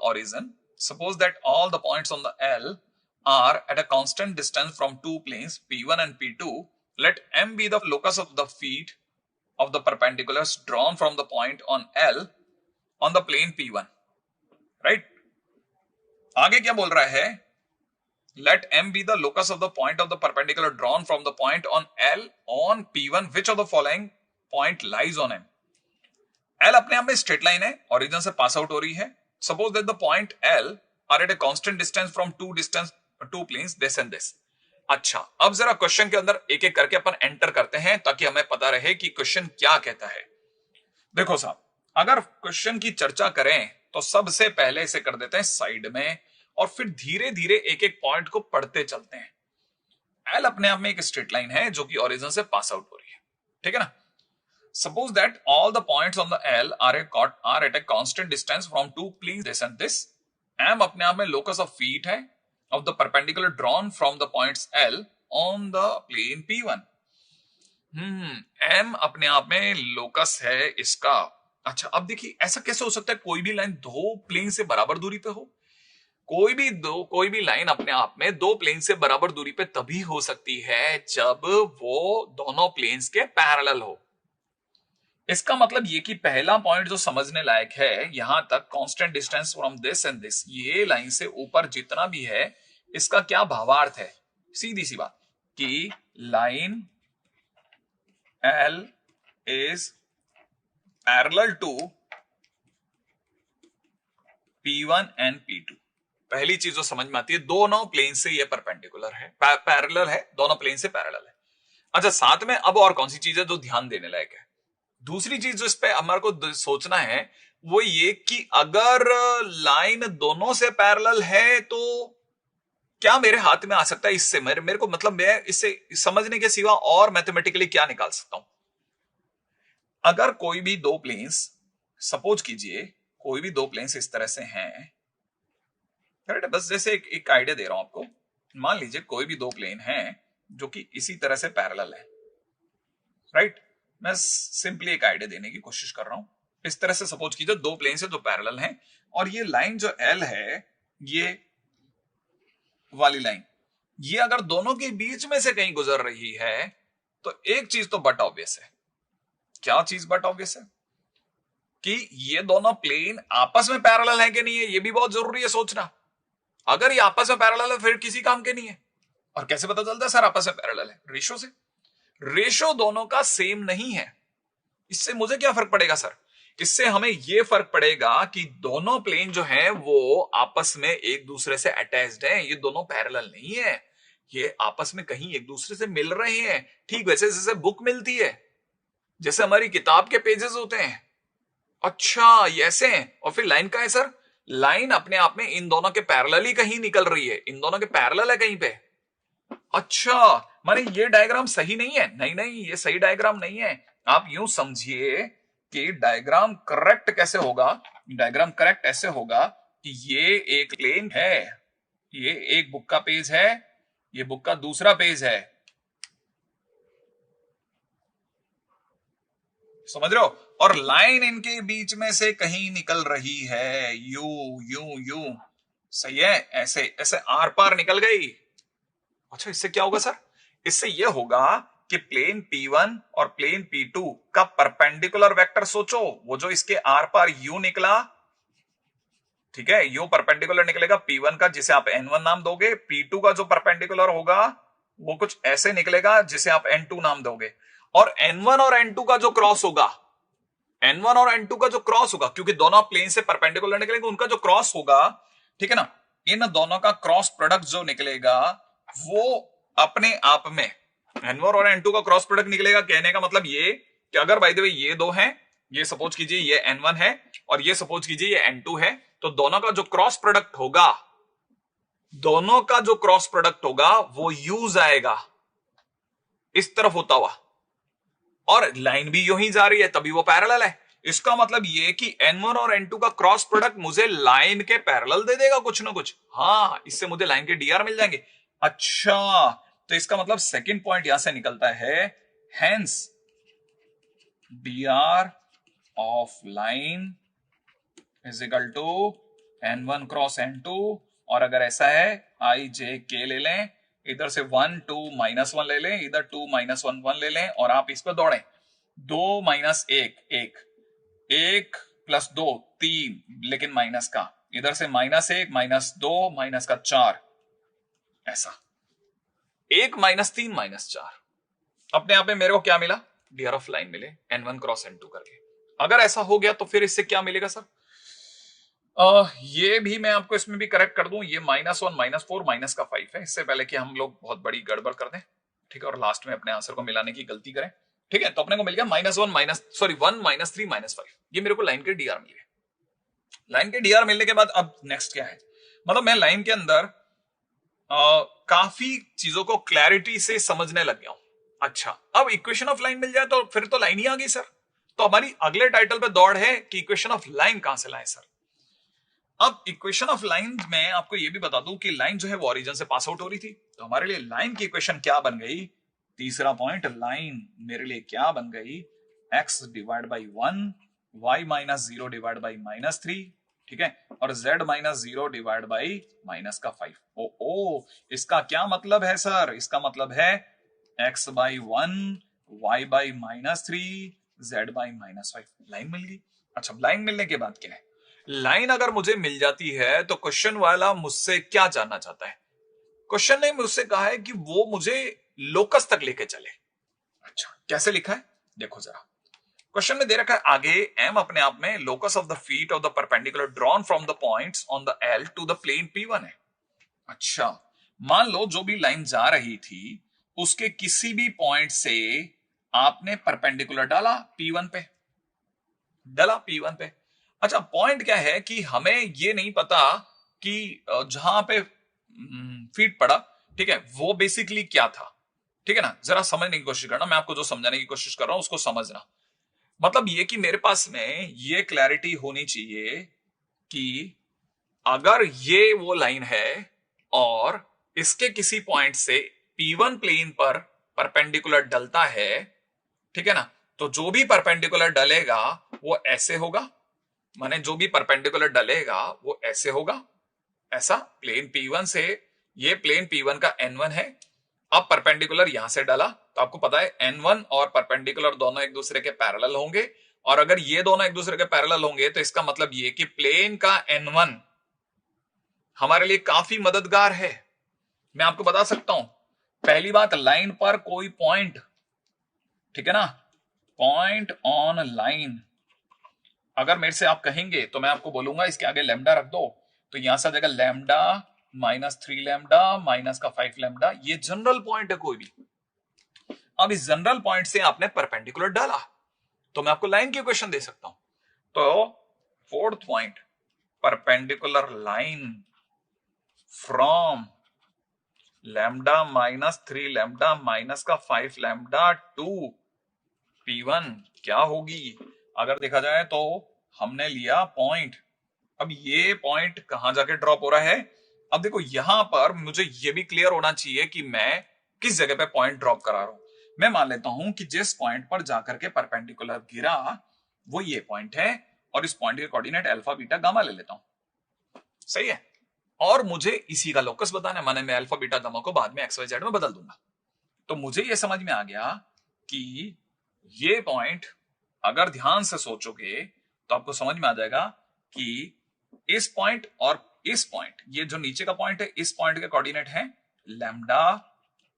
origin, suppose that all the points on the L are at a constant distance from two planes P1 and P2. Let M be the locus of the feet of the perpendiculars drawn from the point on L on the plane P1. Right? आगे क्या बोल रहा है? Let M be the locus of the point of the perpendicular drawn from the point on L on P1. Which of the following point lies on M? L अपने आप में straight line है, origin से pass out हो रही है. Suppose that the point L are at a constant distance from two planes this and this. अच्छा, अब जरा क्वेश्चन के अंदर एक एक करके अपन एंटर करते हैं ताकि हमें पता रहे कि क्वेश्चन क्या कहता है. देखो साहब, अगर क्वेश्चन की चर्चा करें तो सबसे पहले इसे कर देते हैं साइड में और फिर धीरे धीरे एक एक पॉइंट को पढ़ते चलते हैं. L अपने आप में एक स्ट्रेट लाइन है जो कि ओरिजिन से पास आउट हो रही है. ठीक है ना? Suppose that all the points on the L are at a constant distance from two planes this and this. M अपने आप में locus of feet है of the perpendicular drawn from the points L on the plane P1. M अपने आप में locus है इसका. अच्छा, अब देखिए ऐसा कैसे हो सकता है कोई भी लाइन दो प्लेन से बराबर दूरी पे हो? कोई भी लाइन अपने आप में दो प्लेन से बराबर दूरी पे तभी हो सकती है जब वो दोनों प्लेन्स के पैरेलल हो. इसका मतलब ये कि पहला पॉइंट जो समझने लायक है, यहां तक constant distance from this and this, ये लाइन से ऊपर जितना भी है इसका क्या भावार्थ है? सीधी सी बात कि line L is parallel to P1 and P2. पहली चीज जो समझ में आती है, दोनों प्लेन से ये परपेंडिकुलर है, पैरेलल है, दोनों प्लेन से पैरेलल है. अच्छा, साथ में अब और कौन सी चीज है जो ध्यान देने लायक है? दूसरी चीज जो इस पे हमारे को सोचना है वो ये कि अगर लाइन दोनों से पैरेलल है तो क्या मेरे हाथ में आ सकता है इससे? मेरे को मतलब मैं इससे समझने के सिवा और मैथमेटिकली क्या निकाल सकता हूं? अगर कोई भी दो प्लेन्स, सपोज कीजिए कोई भी दो प्लेन्स इस तरह से हैं, बस जैसे एक आइडिया दे रहा हूं आपको. मान लीजिए कोई भी दो प्लेन हैं जो कि इसी तरह से पैरेलल है. राइट? मैं सिंपली एक आइडिया देने की कोशिश कर रहा हूं. इस तरह से सपोज कीजिए दो प्लेन से जो पैरेलल हैं और ये लाइन जो L है, ये वाली लाइन, ये अगर दोनों के बीच में से कहीं गुजर रही है तो एक चीज तो बट ऑब्वियस है. क्या चीज बट ऑब्वियस है? कि ये दोनों प्लेन आपस में पैरेलल है कि नहीं है, ये भी बहुत जरूरी है सोचना. अगर ये आपस में पैरेलल है फिर किसी काम के नहीं है. और कैसे पता चलता है सर आपस में पैरेलल है? रेशो से. रेशो दोनों का सेम नहीं है. इससे मुझे क्या फर्क पड़ेगा सर? इससे हमें यह फर्क पड़ेगा कि दोनों प्लेन जो हैं वो आपस में एक दूसरे से अटैच्ड हैं. ये दोनों पैरेलल नहीं है, ये आपस में कहीं एक दूसरे से मिल रहे हैं. ठीक वैसे जैसे बुक मिलती है, जैसे हमारी किताब के पेजेस होते हैं. अच्छा, ये ऐसे हैं. और फिर लाइन का है सर? लाइन अपने आप में इन दोनों के पैरेलल ही कहीं निकल रही है, इन दोनों के पैरेलल है कहीं पे. अच्छा, माने ये डायग्राम सही नहीं है? नहीं, ये सही डायग्राम नहीं है. आप यूं समझिए कि डायग्राम करेक्ट कैसे होगा? डायग्राम करेक्ट ऐसे होगा कि ये एक प्लेन है, ये एक बुक का पेज है, ये बुक का दूसरा पेज है. समझ रहे हो? और लाइन इनके बीच में से कहीं निकल रही है, यू. सही है? ऐसे ऐसे आर पार निकल गई. अच्छा, इससे क्या होगा सर? इससे यह होगा कि प्लेन P1 और प्लेन P2 का परपेंडिकुलर वेक्टर सोचो. वो जो इसके आर पार यू निकला, ठीक है, यू परपेंडिकुलर निकलेगा P1 का, जिसे आप N1 नाम दोगे. P2 का जो परपेंडिकुलर होगा वो कुछ ऐसे निकलेगा जिसे आप N2 नाम दोगे. और N1 और N2 का जो क्रॉस होगा, N1 और N2 का जो क्रॉस होगा, क्योंकि दोनों प्लेन से परपेंडिकुलर निकलेंगे, उनका जो क्रॉस होगा, ठीक है ना, इन दोनों का क्रॉस प्रोडक्ट जो निकलेगा वो अपने आप में N1 और N2 का क्रॉस प्रोडक्ट निकलेगा. कहने का मतलब ये कि अगर बाय द वे ये दो हैं, ये सपोज कीजिए ये N1 है और ये सपोज कीजिए ये N2 है, तो दोनों का जो क्रॉस प्रोडक्ट होगा, दोनों का जो क्रॉस प्रोडक्ट होगा वो यूज आएगा इस तरफ होता हुआ, और लाइन भी यूं ही जा रही है, तभी वो पैरेलल है. इसका मतलब ये कि N1 और N2 का क्रॉस प्रोडक्ट मुझे लाइन के पैरेलल दे देगा कुछ ना कुछ. हाँ, इससे मुझे लाइन के डीआर मिल जाएंगे. अच्छा, तो इसका मतलब सेकंड पॉइंट यहां से निकलता है, hence dr of line is equal to N1 cross N2, और अगर ऐसा है I J K ले लें, इधर से 1 2 -1 ले लें, इधर 2 -1 1 ले लें, और आप इस पर दौड़ें 2 - 1 1 1 + 2 3, लेकिन माइनस का, इधर से -1 -2 -4, ऐसा 1 -3 -4। अपने आप में मेरे को क्या मिला? डी आर ऑफ लाइन मिले N1 क्रॉस N2 करके। अगर ऐसा हो गया तो फिर इससे क्या मिलेगा सर? ये भी मैं आपको इसमें भी करेक्ट कर दूं, ये -1 -4 -5 है, इससे पहले कि हम लोग बहुत बड़ी गड़बड़ कर दें, ठीक है, और लास्ट में अपने आंसर को मिलाने की गलती करें, ठीक है। तो अपने को मिल गया -1 -1 -3 -5, ये मेरे को लाइन के डीआर मिल गए। लाइन के डीआर मिलने के बाद अब नेक्स्ट क्या है, मतलब मैं लाइन के अंदर काफी चीजों को क्लैरिटी से समझने लग गया हूं। अच्छा, अब इक्वेशन ऑफ लाइन मिल जाए तो फिर तो लाइन ही आ गई सर। तो हमारी अगले टाइटल पे दौड़ है कि इक्वेशन ऑफ लाइन कहां से लाएं सर। अब इक्वेशन ऑफ लाइन में आपको यह भी बता दूं कि लाइन जो है वो ओरिजिन से पास आउट हो रही थी, तो हमारे लिए लाइन की इक्वेशन क्या बन गई? तीसरा पॉइंट, लाइन मेरे लिए क्या बन गई? x divide by 1, y -0 divide by -3, ठीक है, और z -0 डिवाइड बाई -5। ओ, इसका क्या मतलब है सर? इसका मतलब है x by 1, y by -3, z by -5। Line मिल गई। अच्छा, लाइन मिलने के बाद क्या है? लाइन अगर मुझे मिल जाती है तो क्वेश्चन वाला मुझसे क्या जानना चाहता है? क्वेश्चन ने मुझसे कहा है कि वो मुझे लोकस तक लेके चले। अच्छा, कैसे लिखा है देखो जरा। क्वेश्चन में दे रखा है आगे, m अपने आप में locus of the feet of the perpendicular drawn from the points on the L to the plane P1 है। अच्छा, मान लो जो भी लाइन जा रही थी उसके किसी भी पॉइंट से आपने परपेंडिकुलर डाला P1 पे, P1 पे। अच्छा, पॉइंट क्या है कि हमें ये नहीं पता कि जहां पे फीट पड़ा, ठीक है, वो बेसिकली क्या था, ठीक है ना। जरा समझने की कोशिश करना, मैं आपको जो समझाने की कोशिश कर रहा हूं उसको समझना। मतलब ये कि मेरे पास में ये क्लैरिटी होनी चाहिए कि अगर ये वो लाइन है और इसके किसी पॉइंट से P1 प्लेन पर परपेंडिकुलर डलता है, ठीक है ना, तो जो भी परपेंडिकुलर डलेगा वो ऐसे होगा, माने जो भी परपेंडिकुलर डलेगा वो ऐसे होगा, ऐसा प्लेन P1 से, ये प्लेन P1 का N1 है। अब परपेंडिकुलर यहां से डाला तो आपको पता है N1 और परपेंडिकुलर दोनों एक दूसरे के पैरेलल होंगे, और अगर ये दोनों एक दूसरे के पैरेलल होंगे तो इसका मतलब ये कि प्लेन का N1 हमारे लिए काफी मददगार है। मैं आपको बता सकता हूं, पहली बात, लाइन पर कोई पॉइंट, ठीक है ना, पॉइंट ऑन लाइन अगर मेरे से आप कहेंगे तो मैं आपको बोलूंगा इसके आगे लैम्डा रख दो, तो यहां से आ जाएगा लैम्डा -3 लैम्डा -5 लैम्डा, ये जनरल पॉइंट है कोई भी। अब इस जनरल पॉइंट से आपने परपेंडिकुलर डाला तो मैं आपको लाइन की इक्वेशन दे सकता हूं। तो fourth point, perpendicular line from lambda -3 lambda -5 lambda two P1 क्या होगी? अगर देखा जाए तो हमने लिया पॉइंट, अब ये पॉइंट कहां जाके ड्रॉप हो रहा है? अब देखो यहां पर मुझे ये भी क्लियर होना चाहिए कि मैं किस जगह पे पॉइंट ड्रॉप करा रहा हूं। मैं मान लेता हूं कि जिस पॉइंट पर जाकर के परपेंडिकुलर गिरा वो ये पॉइंट है, और इस पॉइंट के कोऑर्डिनेट अल्फा बीटा गामा ले लेता हूं, सही है, और मुझे इसी का लोकस बताना है, माने मैं अल्फा बीटा गामा को बाद में एक्स वाई जेड में बदल दूंगा। तो मुझे ये समझ में आ गया कि ये पॉइंट अगर ध्यान से सोचोगे तो आपको समझ में आ जाएगा कि इस पॉइंट और इस पॉइंट, ये जो नीचे का पॉइंट है, इस पॉइंट के कोऑर्डिनेट है लैम्डा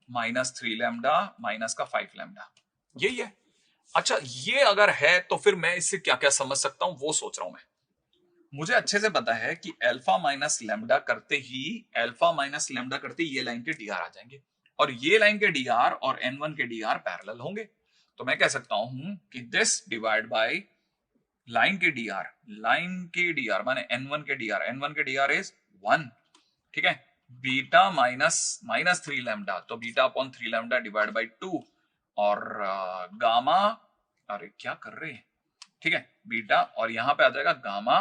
-3 लैम्डा -5 लैम्डा, यही है। अच्छा, ये अगर है तो फिर मैं इससे क्या क्या समझ सकता हूं वो सोच रहा हूं मैं। मुझे अच्छे से पता है कि अल्फा माइनस लैम्डा करते ही, अल्फा माइनस लैम्डा करते ही ये लाइन के डीआर आ जाएंगे, और ये लाइन के डीआर और N1 के डीआर पैरेलल होंगे। तो मैं कह सकता हूं कि दिस डिवाइड बाय लाइन के डीआर माने N1 के डीआर इज 1, ठीक है, बीटा -3 लैम्डा, तो beta upon 3 lambda divide by 2, और गामा, अरे क्या कर रहे हैं, ठीक है, बीटा, और यहां पे आ जाएगा गामा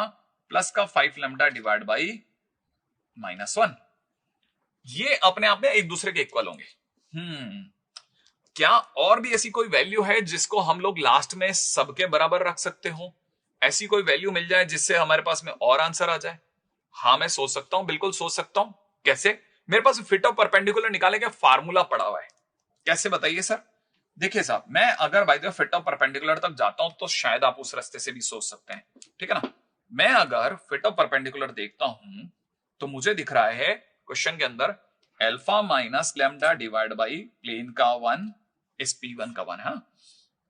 प्लस का 5 लैम्डा डिवाइड बाई -1। ये अपने आप में एक दूसरे के इक्वल होंगे। क्या और भी ऐसी कोई वैल्यू है जिसको हम लोग लास्ट में सबके बराबर रख सकते हो? ऐसी कोई वैल्यू मिल जाए जिससे हमारे पास में और आंसर आ जाए? हाँ मैं सोच सकता हूं, बिल्कुल सोच सकता हूं। कैसे? मेरे पास फिट ऑफ परपेंडिकुलर निकालने का फार्मूला पड़ा हुआ है। कैसे बताइए सर? देखिए साहब, मैं अगर by the fit of perpendicular तक जाता हूं तो शायद आप उस रास्ते से भी सोच सकते हैं, ठीक है ना। मैं अगर फिट ऑफ परपेंडिकुलर देखता हूं तो मुझे दिख रहा है क्वेश्चन के अंदर alpha minus lambda divide by plane का 1 इस P1 का 1, हाँ,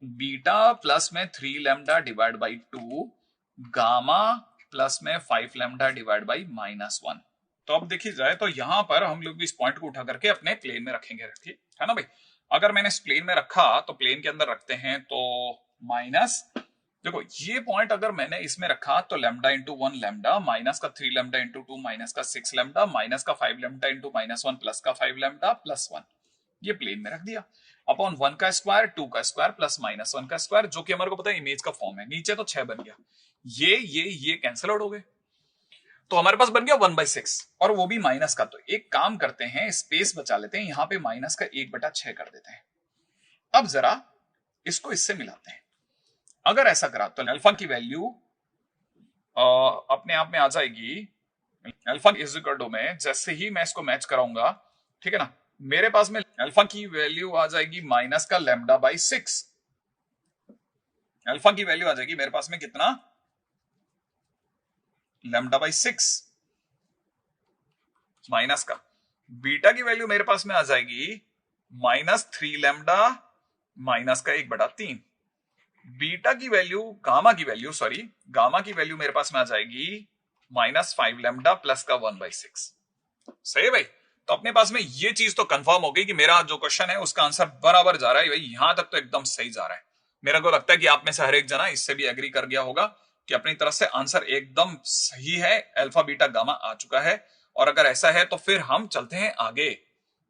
बीटा प्लस में 3 lambda divide by 2, gamma plus में 5 लैम्डा डिवाइड बाई -1। तो अब देखिए जाए तो यहां पर हम लोग भी इस पॉइंट को उठा करके अपने प्लेन में रखेंगे, रखिए, है ना भाई। अगर मैंने इस प्लेन में रखा तो प्लेन के अंदर रखते हैं तो माइनस, देखो ये पॉइंट अगर मैंने इसमें रखा तो लैम्डा इंटू 1 लैम्डा, माइनस का 3 लैम्डा इंटू 2 माइनस का 6 लैम्डा, माइनस का 5 लैम्डा इंटू -1 प्लस का 5 लैम्डा प्लस 1, ये प्लेन में रख दिया। अपॉन 1 का स्क्वायर 2 का स्क्वायर प्लस -1 का स्क्वायर, जो कि हमारे को पता है इमेज का फॉर्म है। नीचे तो 6 बन गया, ये कैंसिल आउट हो गए, तो हमारे पास बन गया 1/6 और वो भी माइनस का। तो एक काम करते हैं, स्पेस बचा लेते हैं, यहां पे माइनस का 1/6 कर देते हैं। अब जरा इसको इससे मिलाते हैं। अगर ऐसा करा तो अल्फा की वैल्यू अपने आप में आ जाएगी, अल्फा इज इक्वल टू में जैसे ही मैं इसको मैच कराऊंगा, ठीक है ना, मेरे पास में अल्फा की वैल्यू आ जाएगी माइनस का लैम्डा बाई 6। अल्फा की वैल्यू आ जाएगी मेरे पास में कितना, लैम्डा बाई 6 माइनस का। बीटा की वैल्यू मेरे पास में आ जाएगी -3 लैम्डा माइनस का 1/3। बीटा की वैल्यू, गामा की वैल्यू, सॉरी, गामा की वैल्यू मेरे पास में आ जाएगी -5 लैम्डा प्लस का 1/6। सही है भाई। तो अपने पास में ये चीज तो कंफर्म हो गई कि मेरा जो क्वेश्चन है उसका आंसर बराबर जा रहा है भाई, यहां तक तो एकदम सही जा रहा है। मेरे को लगता है कि आप में से हर एक जना इससे भी एग्री कर गया होगा कि अपनी तरफ से आंसर एकदम सही है, अल्फा बीटा गामा आ चुका है। और अगर ऐसा है तो फिर हम चलते हैं आगे।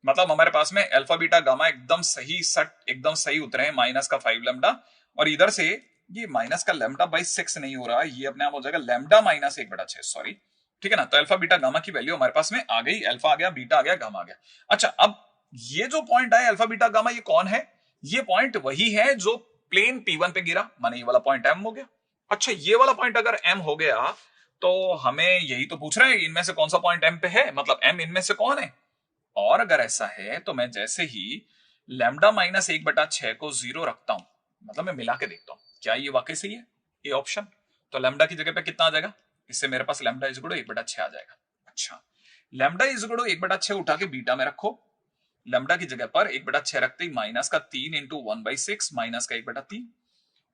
मतलब हमारे पास में अल्फा बीटा गामा एकदम सही सट, एकदम सही उतरे हैं, माइनस का 5 लैम्डा, और इधर से ये माइनस का लैम्डा बाई 6 नहीं हो रहा, ये अपने आप हो जाएगा लैम्डा माइनस 1/6, सॉरी, ठीक है ना। तो अल्फा बीटा गामा की वैल्यू हमारे पास में आ गई, अल्फा आ गया, बीटा आ गया, गामा आ गया। अच्छा, अब ये जो पॉइंट है अल्फा बीटा गामा, ये कौन है? ये पॉइंट वही है जो प्लेन P1 पे गिरा, माने ये वाला पॉइंट M हो गया। अच्छा, ये वाला पॉइंट अगर M हो गया तो हमें यही तो पूछ रहे हैं, इनमें से कौन सा पॉइंट M पे है, मतलब M इनमें से कौन है। और अगर ऐसा है तो मैं जैसे ही लैम्डा माइनस 1/6 को 0 रखता हूं, मतलब मैं मिला के देखता हूं क्या ये वाकई सही है, ये ऑप्शन। तो लैम्डा की जगह पे कितना आ जाएगा, इससे मेरे पास लैम्डा इज इक्वल टू 1/6 आ जाएगा। अच्छा, लैम्डा इज इक्वल टू 1/6 उठा के बीटा में रखो, लैम्डा की जगह पर 1/6 रखते ही माइनस का 3 इंटू 1/6 माइनस का 1/3,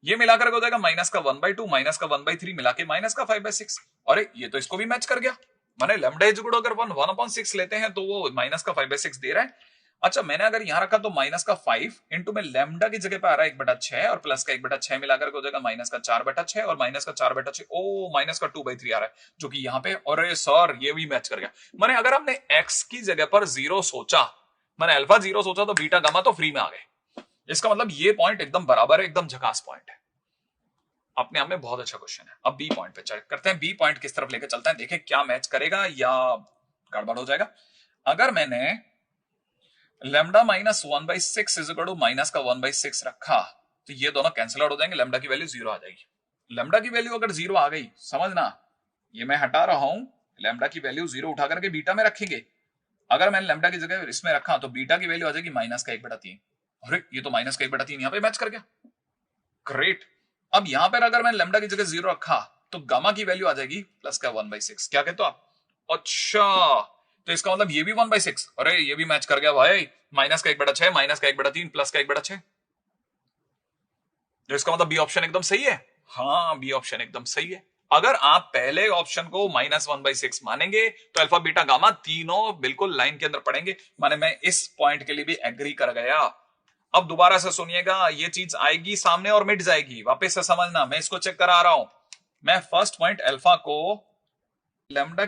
ये मिलाकर हो जाएगा माइनस का 1/2 माइनस का 1/3 मिला के माइनस का 5/6। अरे ये तो इसको भी मैच कर गया, माने लैम्डा इज इक्वल टू अगर 1/6 लेते हैं तो वो माइनस का 5/6 दे रहा है। अच्छा, मैंने अगर यहां रखा तो माइनस का 5 इंटू में लैम्डा की जगह पे आ रहा है 1/6 और प्लस का 1/6 मिलाकर हो जाएगा माइनस का 4/6 और माइनस का 4/6, ओ माइनस का 2/3 आ रहा है जो कि यहाँ पे, अरे सर ये भी मैच कर गया। माने अगर हमने एक्स की जगह पर 0 सोचा, मैंने अल्फा 0 सोचा तो बीटा गामा तो फ्री में आ गए। इसका मतलब ये पॉइंट एकदम बराबर है, एकदम झकास पॉइंट है, अपने आप में बहुत अच्छा क्वेश्चन है। अब बी पॉइंट पे चेक करते हैं, बी पॉइंट किस तरफ लेकर चलता है, देखें क्या मैच करेगा या गड़बड़ हो जाएगा। अगर मैंने lambda minus 1/6 is equal to minus का 1/6 रखा तो ये दोनों कैंसिल आउट हो जाएंगे, लैम्डा की वैल्यू 0 आ जाएगी। लैम्डा की वैल्यू अगर 0 आ गई, समझना ये मैं हटा रहा हूं, लैम्डा की वैल्यू 0 उठा करके बीटा में रखेंगे। अगर मैंने लैम्डा की जगह इसमें रखा तो बीटा की वैल्यू आ जाएगी माइनस का 1/3। अरे ये तो माइनस का 1/3 यहां पे मैच कर गया, ग्रेट। अब यहां पर अगर मैंने लैम्डा की जगह 0 रखा तो गामा की वैल्यू आ जाएगी प्लस का 1/6। क्या कहते हो आप? अच्छा, तो इसका मतलब ये भी 1/6, अरे ये भी मैच कर गया भाई, माइनस का 1/6 माइनस का 1/3 प्लस का 1/6, तो इसका मतलब बी ऑप्शन एकदम सही है। हाँ, बी ऑप्शन एकदम सही है। अगर आप पहले ऑप्शन को -1/6 मानेंगे तो अल्फा बीटा गामा तीनों बिल्कुल लाइन के अंदर पड़ेंगे, माने मैं इस पॉइंट के लिए भी एग्री कर गया। अब दोबारा से सुनिएगा, ये चीज आएगी सामने और मिट जाएगी, वापस से समझना, मैं इसको चेक करा रहा हूं। मैं फर्स्ट पॉइंट अल्फा को लैम्डा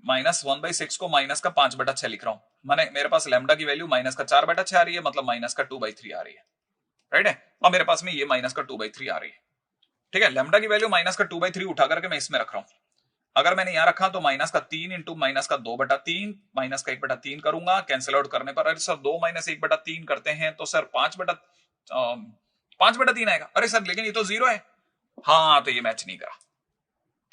-1/6 को माइनस का 5/6 लिख रहा हूं, माने मेरे पास लैम्डा की वैल्यू माइनस का 4/6 आ रही है, मतलब माइनस का 2/3 आ रही है, राइट है। अब मेरे पास में ये माइनस का 2/3 आ रही है, ठीक है। लैम्डा की वैल्यू माइनस का 2/3 उठा करके मैं इसमें रख रहा हूं। अगर मैंने यहां रखा तो माइनस का 3 इंटू माइनस का 2/3 माइनस का 1/3 करूंगा, कैंसिल आउट करने पर अरे सर 2 माइनस 1/3 करते हैं तो सर 5/3 आएगा। अरे सर लेकिन ये तो 0 है। हाँ, तो ये मैच नहीं करा,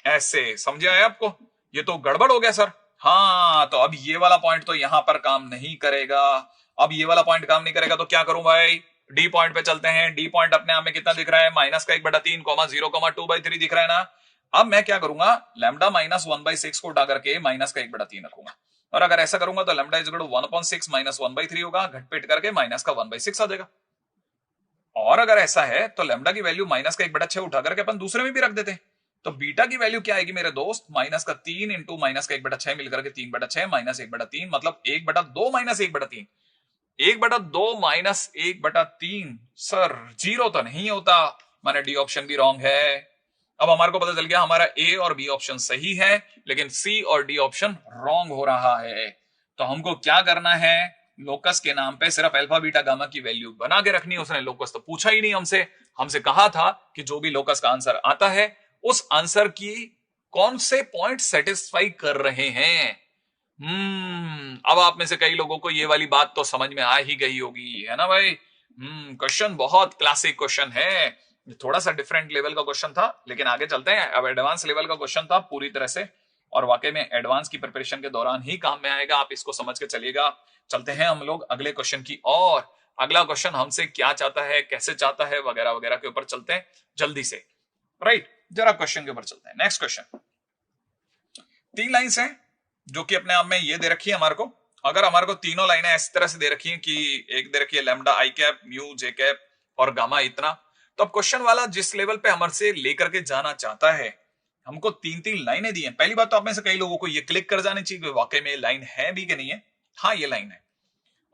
ऐसे समझे आए आपको, ये तो गड़बड़ हो गया सर। हाँ, तो अब ये वाला पॉइंट तो यहां पर काम नहीं करेगा। अब ये वाला पॉइंट काम नहीं करेगा तो क्या करूं भाई, डी पॉइंट पे चलते हैं। डी पॉइंट अपने आप में कितना दिख रहा है, -1/3, 0,2/3 दिख रहा है ना। अब मैं क्या करूंगा, लैम्डा -1/6 को उठा करके -1/3 रखूंगा, और अगर ऐसा करूंगा तो लैम्डा इज इक्वल टू 1/6 -1/3 होगा, घटपेट करके -1/6 आ जाएगा। और अगर ऐसा है तो लैम्डा की वैल्यू -1/6 उठा करके अपन दूसरे में भी रख देते हैं। तो बीटा की वैल्यू क्या आएगी मेरे दोस्त, -3 इंटू -1/6 मिलकर के 3/6 -1/3, मतलब 1/2 -1/3। 1/2 -1/3 सर 0 तो नहीं होता, माने डी ऑप्शन भी रॉन्ग है। अब हमारे को पता चल गया हमारा ए और बी ऑप्शन सही है, लेकिन सी और डी ऑप्शन रॉन्ग हो रहा है। तो हमको क्या करना है, लोकस के नाम पे सिर्फ अल्फा बीटा गामा की वैल्यू बना के रखनी है। उसने लोकस तो पूछा ही नहीं हमसे। हमसे कहा था कि जो भी लोकस का आंसर आता है उस आंसर की कौन से पॉइंट सेटिस्फाई कर रहे हैं। अब आप में से कई लोगों को ये वाली बात तो समझ में आ ही गई होगी, है ना भाई। क्वेश्चन बहुत क्लासिक क्वेश्चन है, थोड़ा सा डिफरेंट लेवल का क्वेश्चन था, लेकिन आगे चलते हैं। अब एडवांस लेवल का क्वेश्चन था पूरी तरह से, और वाकई में एडवांस की प्रिपरेशन के दौरान ही काम में आएगा, आप इसको समझ के चलिएगा। चलते हैं हम लोग अगले क्वेश्चन की और। अगला क्वेश्चन हमसे क्या चाहता है, कैसे चाहता है, वगैरह वगैरह के ऊपर चलते हैं जल्दी से। राइट, जरा क्वेश्चन के ऊपर चलते हैं। नेक्स्ट क्वेश्चन, 3 लाइंस हैं जो कि अपने आप में ये दे रखी है हमारे को। अगर हमारे को तीनों लाइनें इस तरह से दे रखी हैं कि एक दे रखी है lambda i cap, mu J cap और गामा इतना, तो अब क्वेश्चन वाला जिस लेवल पे हमसे लेकर के जाना चाहता है, हमको 3 लाइनें दी हैं। पहली बात तो आप में से कई लोगों को ये क्लिक कर जानी चाहिए कि वाकई में लाइन है भी कि नहीं है। हाँ, ये लाइन है।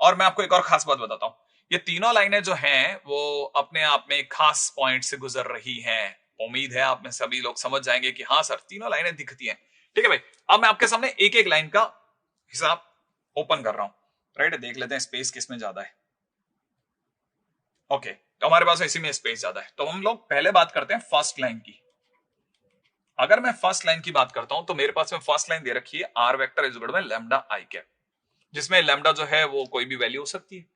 और मैं आपको एक और खास बात बताता हूं, ये तीनों लाइनें जो हैं वो अपने आप में खास पॉइंट से गुजर रही हैं। उम्मीद है आप में सभी लोग समझ जाएंगे कि हाँ सर, तीनों लाइनें दिखती हैं। ठीक है भाई, अब मैं आपके सामने एक एक लाइन का हिसाब ओपन कर रहा हूं। राइट, देख लेते हैं स्पेस किसमें ज्यादा है। ओके, तो हमारे पास इसी में स्पेस ज्यादा है, तो हम लोग पहले बात करते हैं फर्स्ट लाइन की। अगर मैं फर्स्ट लाइन की बात करता हूं तो मेरे पास में फर्स्ट लाइन दे रखी है r vector is equal to lambda i cap, जिसमें लैम्डा जो है वो कोई भी वैल्यू हो सकती है।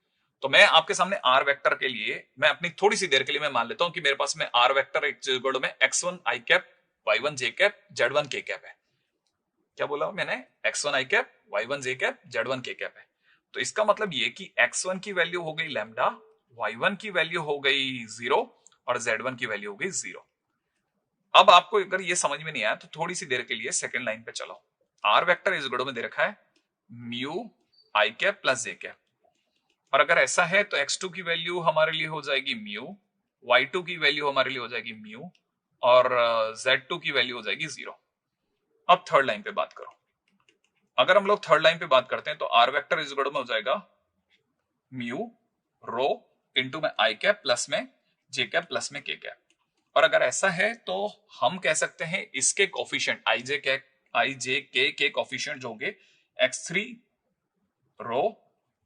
तो मैं आपके सामने आर वेक्टर के लिए, मैं अपनी थोड़ी सी देर के लिए मैं मान लेता हूं कि मेरे पास में r vector is equal to में x1 आई कैप, y1 जे कैप, z1 के कैप है। क्या बोला मैंने, x1 आई कैप, y1 जे कैप, z1 के कैप है। तो इसका मतलब ये कि x1 की वैल्यू हो गई लैम्डा, y1 की वैल्यू हो गई 0 और z1 की वैल्यू हो गई 0। अब आपको अगर ये समझ में नहीं आया तो थोड़ी सी देर के लिए सेकंड लाइन पे चलो। आर वेक्टर इज इक्वल में दे रखा है म्यू आई कैप प्लस जे कैप, और अगर ऐसा है तो x2 की वैल्यू हमारे लिए हो जाएगी म्यू, y2 की वैल्यू हमारे लिए हो जाएगी म्यू, और z2 की वैल्यू हो जाएगी 0। अब थर्ड लाइन पे बात करो। अगर हम लोग थर्ड लाइन पे बात करते हैं तो आर वेक्टर इज इक्वल में हो जाएगा म्यू रो इंटू में आई कैप प्लस में जे कैप प्लस में के कैप। और अगर ऐसा है तो हम कह सकते हैं इसके कोफिशिएंट आई जे के कोफिशिएंट जो होंगे x3 रो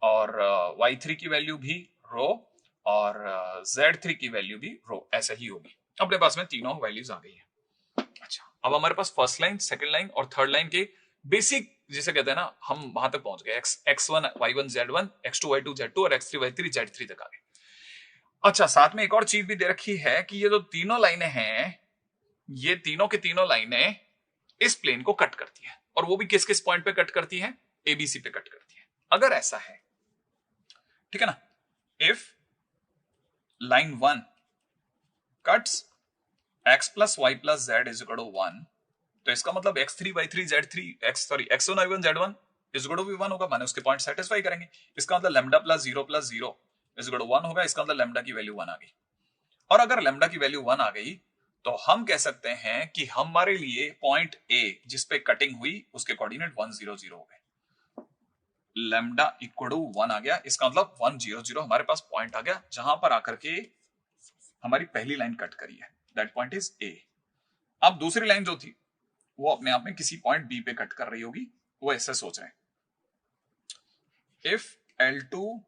और y3 की वैल्यू भी रो और z3 की वैल्यू भी रो, ऐसा ही होगी। अपने पास में तीनों वैल्यूज आ गई है। अच्छा, अब हमारे पास फर्स्ट लाइन, सेकंड लाइन और थर्ड लाइन के बेसिक जिसे कहते हैं ना, हम वहां तक पहुंच गए। x1 y1 z1, x2 y2 z2 और x3 y3 z3 तक आ गए। अच्छा, साथ में एक और चीज भी दे रखी है कि ये जो तीनों लाइनें हैं, ये तीनों की तीनों लाइनें इस प्लेन को कट करती है, और वो भी किस किस पॉइंट पे कट करती है, एबीसी पे कट करती है। अगर ऐसा है, ठीक है ना, if line 1 cuts x plus y plus z is equal to 1, तो इसका मतलब x3 y3 z3 x1 y1 z1 is equal to भी 1 होगा, माने उसके पॉइंट सेटिस्फाई करेंगे। इसका मतलब lambda plus 0 is equal to 1 होगा। इसका मतलब लैम्डा की वैल्यू 1 आ गई। और अगर लैम्डा की वैल्यू 1 आ गई तो हम कह सकते हैं कि हमारे लिए पॉइंट ए जिस पे कटिंग हुई उसके कोऑर्डिनेट 1 0 0 हो गए। लैम्डा इक्वल टू 1 आ गया, इसका मतलब 1 0 0 हमारे पास पॉइंट आ गया जहां पर आकर के हमारी पहली लाइन कट करी है। That point is a. अब दूसरी लाइन जो थी वो अपने आप में किसी पॉइंट बी पे कट कर रही होगी। वो ऐसे सोच रहे हैं, if L2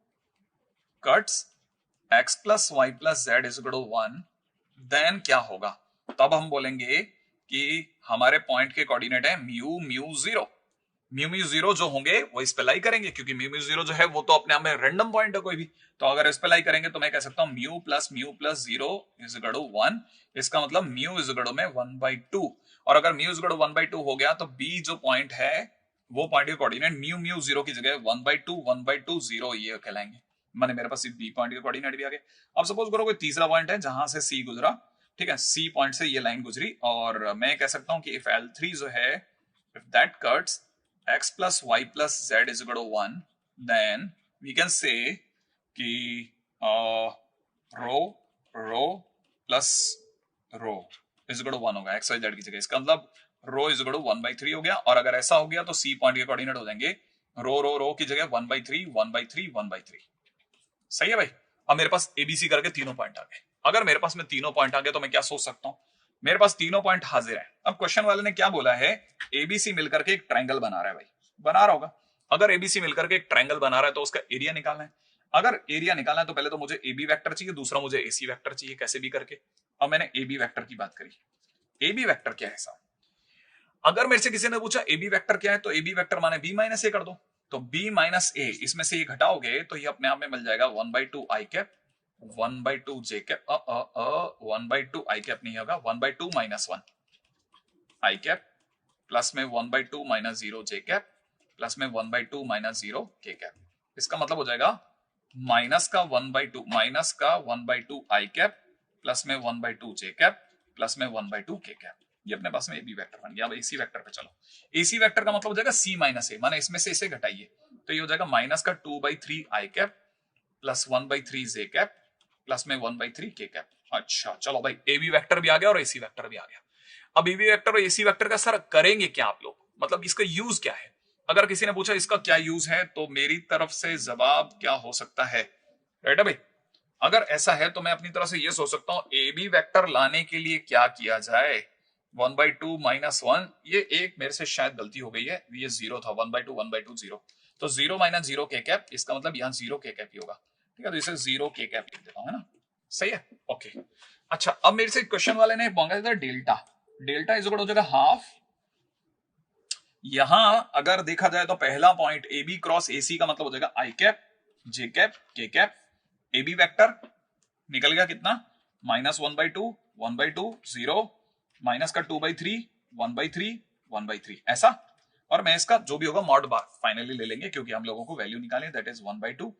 cuts x plus y plus z is equal to 1, then क्या होगा। तब हम बोलेंगे कि हमारे पॉइंट के कोऑर्डिनेट है म्यू म्यू 0। म्यू म्यू 0 जो होंगे वो इस पे लाई करेंगे, क्योंकि म्यू म्यू 0 जो है वो तो अपने आप में रैंडम पॉइंट है कोई भी। तो अगर इस पे लाई करेंगे तो मैं कह सकता हूं mu plus 0 is equal to 1। इसका मतलब म्यू इज इक्वल टू में 1/2। और अगर म्यू इज इक्वल टू 1/2 हो गया तो बी जो पॉइंट है वो पॉइंट के कोऑर्डिनेट म्यू 0 की जगह 1/2 0 ये कहलाएंगे। माने मेरे पास बी पॉइंट के कोऑर्डिनेट भी आ गए। अब सपोज करो कोई तीसरा पॉइंट है जहां से सी गुजरा, ठीक है, सी पॉइंट से ये लाइन गुजरी और मैं कह सकता हूं कि इफ L3 जो है if that cuts x plus y plus z is equal to 1 then we can say कि row row plus row is equal to 1 होगा एक्स वाई जेड की जगह। इसका मतलब रो इज इक्वल टू 1/3 हो गया। और अगर ऐसा हो गया तो सी पॉइंट के कोऑर्डिनेट हो जाएंगे रो की जगह 1/3 1/3 1/3। सही है भाई। अब मेरे पास एबीसी करके तीनों पॉइंट आ गए। अगर मेरे पास में तीनों पॉइंट आ गए तो मैं क्या सोच सकता हूं, मेरे पास तीनों पॉइंट हाजिर है। अब क्वेश्चन वाले ने क्या बोला है, एबीसी मिलकर के एक ट्रायंगल बना रहा है। भाई बना रहा होगा। अगर एबीसी मिलकर के एक ट्रायंगल बना रहा है तो उसका एरिया निकालना है। अगर एरिया निकालना है तो पहले तो मुझे एबी वेक्टर चाहिए, दूसरा मुझे एसी वेक्टर चाहिए, कैसे भी करके। अब मैंने एबी वेक्टर की बात करी। एबी वेक्टर क्या है साहब, अगर मेरे से किसी ने पूछा एबी वेक्टर क्या है तो एबी वेक्टर माने बी माइनस ए कर दो। तो बी माइनस ए, इसमें से ये घटाओगे तो ये अपने आप में मिल जाएगा 1/2 आई कैप 1/2 जे कैप 1/2 आई कैप नहीं होगा 1/2 -1 आई कैप प्लस में 1/2 -0 जे कैप प्लस में 1/2 -0 के कैप। इसका मतलब हो जाएगा माइनस का 1/2 आई कैप प्लस में 1/2 जे कैप प्लस में 1/2 के कैप। ये अपने पास में ए बी वेक्टर बन गया। अब एसी वेक्टर पे चलो। एसी वेक्टर का मतलब हो जाएगा सी माइनस ए, माने इसमें से इसे घटाइए तो ये हो जाएगा माइनस का 2/3 आई कैप प्लस 1/3 जे कैप प्लस में 1/3 के कैप। अच्छा चलो भाई, ए बी वेक्टर भी आ गया और एसी वेक्टर भी आ गया। अब ए बी वेक्टर और एसी वेक्टर का सर करेंगे क्या आप लोग, मतलब इसका यूज क्या है। अगर किसी ने पूछा इसका क्या यूज है तो मेरी तरफ से जवाब क्या हो सकता है, राइट है भाई। अगर ऐसा है तो मैं अपनी तरफ से ये सोच सकता हूं ए बी वेक्टर लाने के लिए क्या किया जाए। 1/2 -1, ये एक मेरे से शायद गलती हो गई है, ये 0 था 1/2 0, तो 0 - 0 के कैप, इसका मतलब यहाँ 0 के कैप ही होगा। ठीक है, तो इसे 0 के कैप लिख देता हूं, है ना। सही है, ओके। अच्छा अब मेरे से क्वेश्चन वाले ने मांगा था डेल्टा। डेल्टा इज इक्वल हो जाएगा हाफ। यहां अगर देखा जाए तो पहला point A B cross A C का मतलब हो जाएगा I cap J cap K cap. A B vector निकल गया कितना, -1/2 1/2 0 माइनस का 2/3 1/3 1/3 ऐसा। और मैं इसका जो भी होगा मॉड फाइनली ले लेंगे क्योंकि हम लोगों को वैल्यू निकालनी, दैट इज 1/2।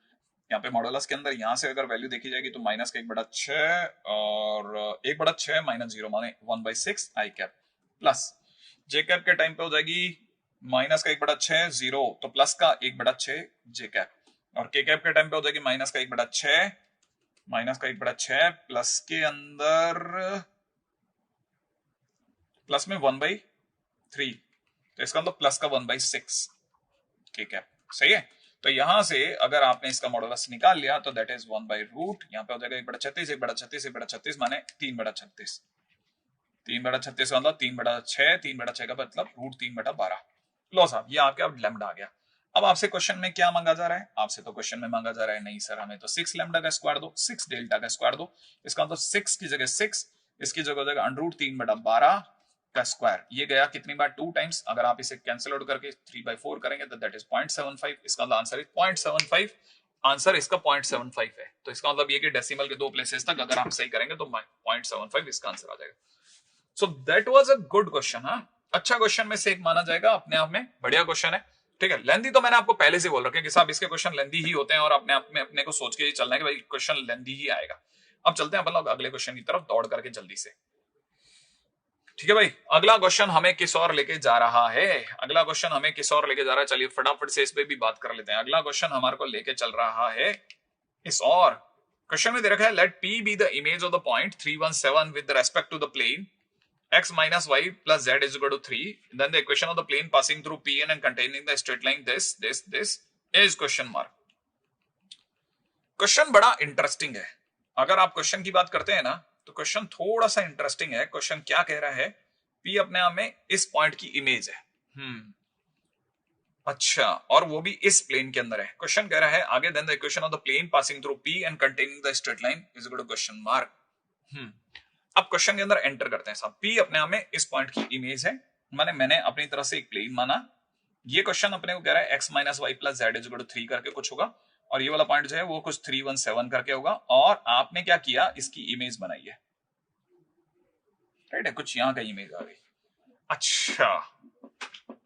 यहाँ पे मॉडुलस के अंदर यहाँ से अगर वैल्यू देखी जाएगी तो माइनस का 1/6 और 1/6 -0 माने 1/6 आई कैप प्लस जे कैप के टाइम पे हो जाएगी माइनस का 1/6 0 तो प्लस का 1/6 जे कैप और के कैप के टाइम पे हो जाएगी माइनस का 1/6 प्लस के अंदर प्लस में 1/3 तो इसका मतलब प्लस का 1/6 के कैप। सही है, तो यहां से अगर आपने इसका मॉडुलस निकाल लिया तो दैट इज 1/रूट, यहाँ पे हो जाएगा 1/36 1/36 1/36 माने 3/36 3/36 का मतलब 3/6 3/6 का मतलब √3/12। लो साहब ये आपके अब लैम्डा आ गया। अब आपसे क्वेश्चन में क्या मांगा जा रहा है, आपसे तो क्वेश्चन में मांगा जा रहा है नहीं सर हमें तो 6 लैम्डा का स्क्वायर दो, 6 डेल्टा का स्क्वायर दो। इसका मतलब 6 की जगह 6, इसकी जगह हो जाएगा √3/12 का स्क्वायर। ये गया कितनी बार 2 टाइम्स, अगर आप इसे कैंसिल आउट करके 3/4 करेंगे तो दैट इज 0.75। इसका मतलब आंसर इज 0.75, आंसर इसका 0.75 है। तो इसका मतलब ये कि डेसिमल के 2 प्लेसेस तक अगर आप सही करेंगे तो 0.75 इसका आंसर आ जाएगा। So that was a good question. हाँ अच्छा क्वेश्चन में से एक माना जाएगा, अपने आप में बढ़िया क्वेश्चन है। ठीक है, लेंदी तो मैंने आपको पहले से बोल रखा है कि साहब इसके क्वेश्चन लेंदी ही होते हैं और अपने आप में अपने को सोच के ही चलना है कि भाई क्वेश्चन लेंदी ही आएगा। अब चलते हैं अपन लोग अगले क्वेश्चन की तरफ दौड़ करके जल्दी से। ठीक है भाई, अगला क्वेश्चन हमें किस और लेके जा रहा है, अगला क्वेश्चन हमें किस और लेके जा रहा है, चलिए फटाफट से इस पे भी बात कर लेते हैं। अगला क्वेश्चन हमारे को लेके चल रहा है इस और। क्वेश्चन में दे रखा है let P be the image of the point 317 with respect to the plane x minus y plus z is equal to 3. Then the equation of the plane passing through Pn and containing the straight line this is question mark. Question बड़ा interesting है। अगर आप question की बात करते हैं ना तो क्वेश्चन थोड़ा सा इंटरेस्टिंग है। क्वेश्चन क्या कह रहा है, P अपने आप में इस पॉइंट की इमेज है। अच्छा, और वो भी इस प्लेन के अंदर है। क्वेश्चन कह रहा है आगे then the equation of the plane passing through P and containing the straight line is equal to question mark. अब क्वेश्चन के अंदर एंटर करते हैं साहब। P अपने आप में इस पॉइंट की इमेज है, माने मैंने अपनी तरफ से एक प्लेन माना। ये क्वेश्चन अपने को कह रहा है x minus y plus z is equal to 3 करके कुछ होगा और ये वाला पॉइंट जो है वो कुछ 317 करके होगा और आपने क्या किया, इसकी इमेज बनाई है। राइट है, कुछ यहाँ का इमेज आ गई। अच्छा,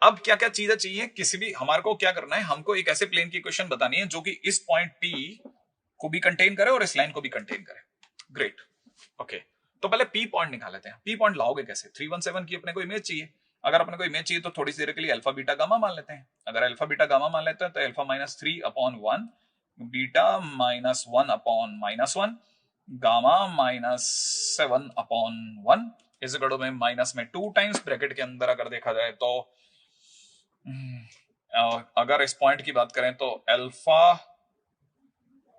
अब क्या क्या चीजें चाहिए, किसी भी हमारे को क्या करना है, हमको एक ऐसे प्लेन की इक्वेशन बतानी है जो कि इस पॉइंट P को भी कंटेन करे और इस लाइन को भी कंटेन करे। Great, okay. तो पहले P पॉइंट निकाल लेते हैं। P पॉइंट लाओगे कैसे? 317 की अपने को इमेज चाहिए। अगर अपने को इमेज चाहिए तो थोड़ी सी देर के लिए अल्फा बीटा गामा मान लेते हैं। अगर अल्फा बीटा गामा मान लेते हैं तो अल्फा -3/1, बीटा -1/-1, गामा -7/1 इस गड़ो में माइनस में 2 टाइम्स ब्रैकेट के अंदर अगर देखा जाए तो अगर इस पॉइंट की बात करें तो अल्फा,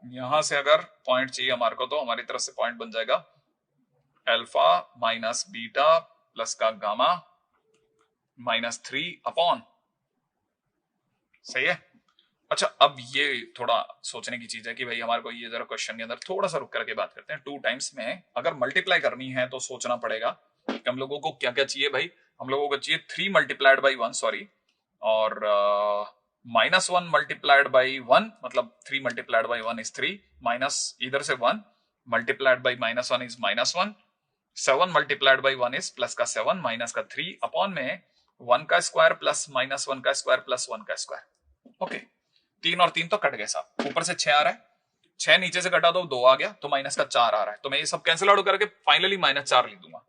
यहां से अगर पॉइंट चाहिए हमारे को तो हमारी तरफ से पॉइंट बन जाएगा अल्फा माइनस बीटा प्लस का गामा -3/, सही है। अच्छा, अब ये थोड़ा सोचने की चीज है कि भाई हमारे को ये जरा क्वेश्चन के अंदर थोड़ा सा रुक करके बात करते हैं। 2 टाइम्स में अगर मल्टीप्लाई करनी है तो सोचना पड़ेगा कि हम लोगों को क्या क्या चाहिए। भाई हम लोगों को चाहिए 3 × 1 सॉरी, और -1 × 1 मतलब 3 × 1 इज 3, माइनस इधर से 1 multiplied by -1 is -1, 7 × 1 is plus का 7 माइनस का 3 अपॉन में 1 का स्क्वायर प्लस -1 का स्क्वायर प्लस 1 का स्क्वायर। ओके, 3 और 3 तो कट गए साहब, ऊपर से 6 आ रहा है, 6 नीचे से कटा दो 2 आ गया तो माइनस का 4 आ रहा है, तो मैं ये सब कैंसिल आउट करके फाइनली -4 लिख दूंगा।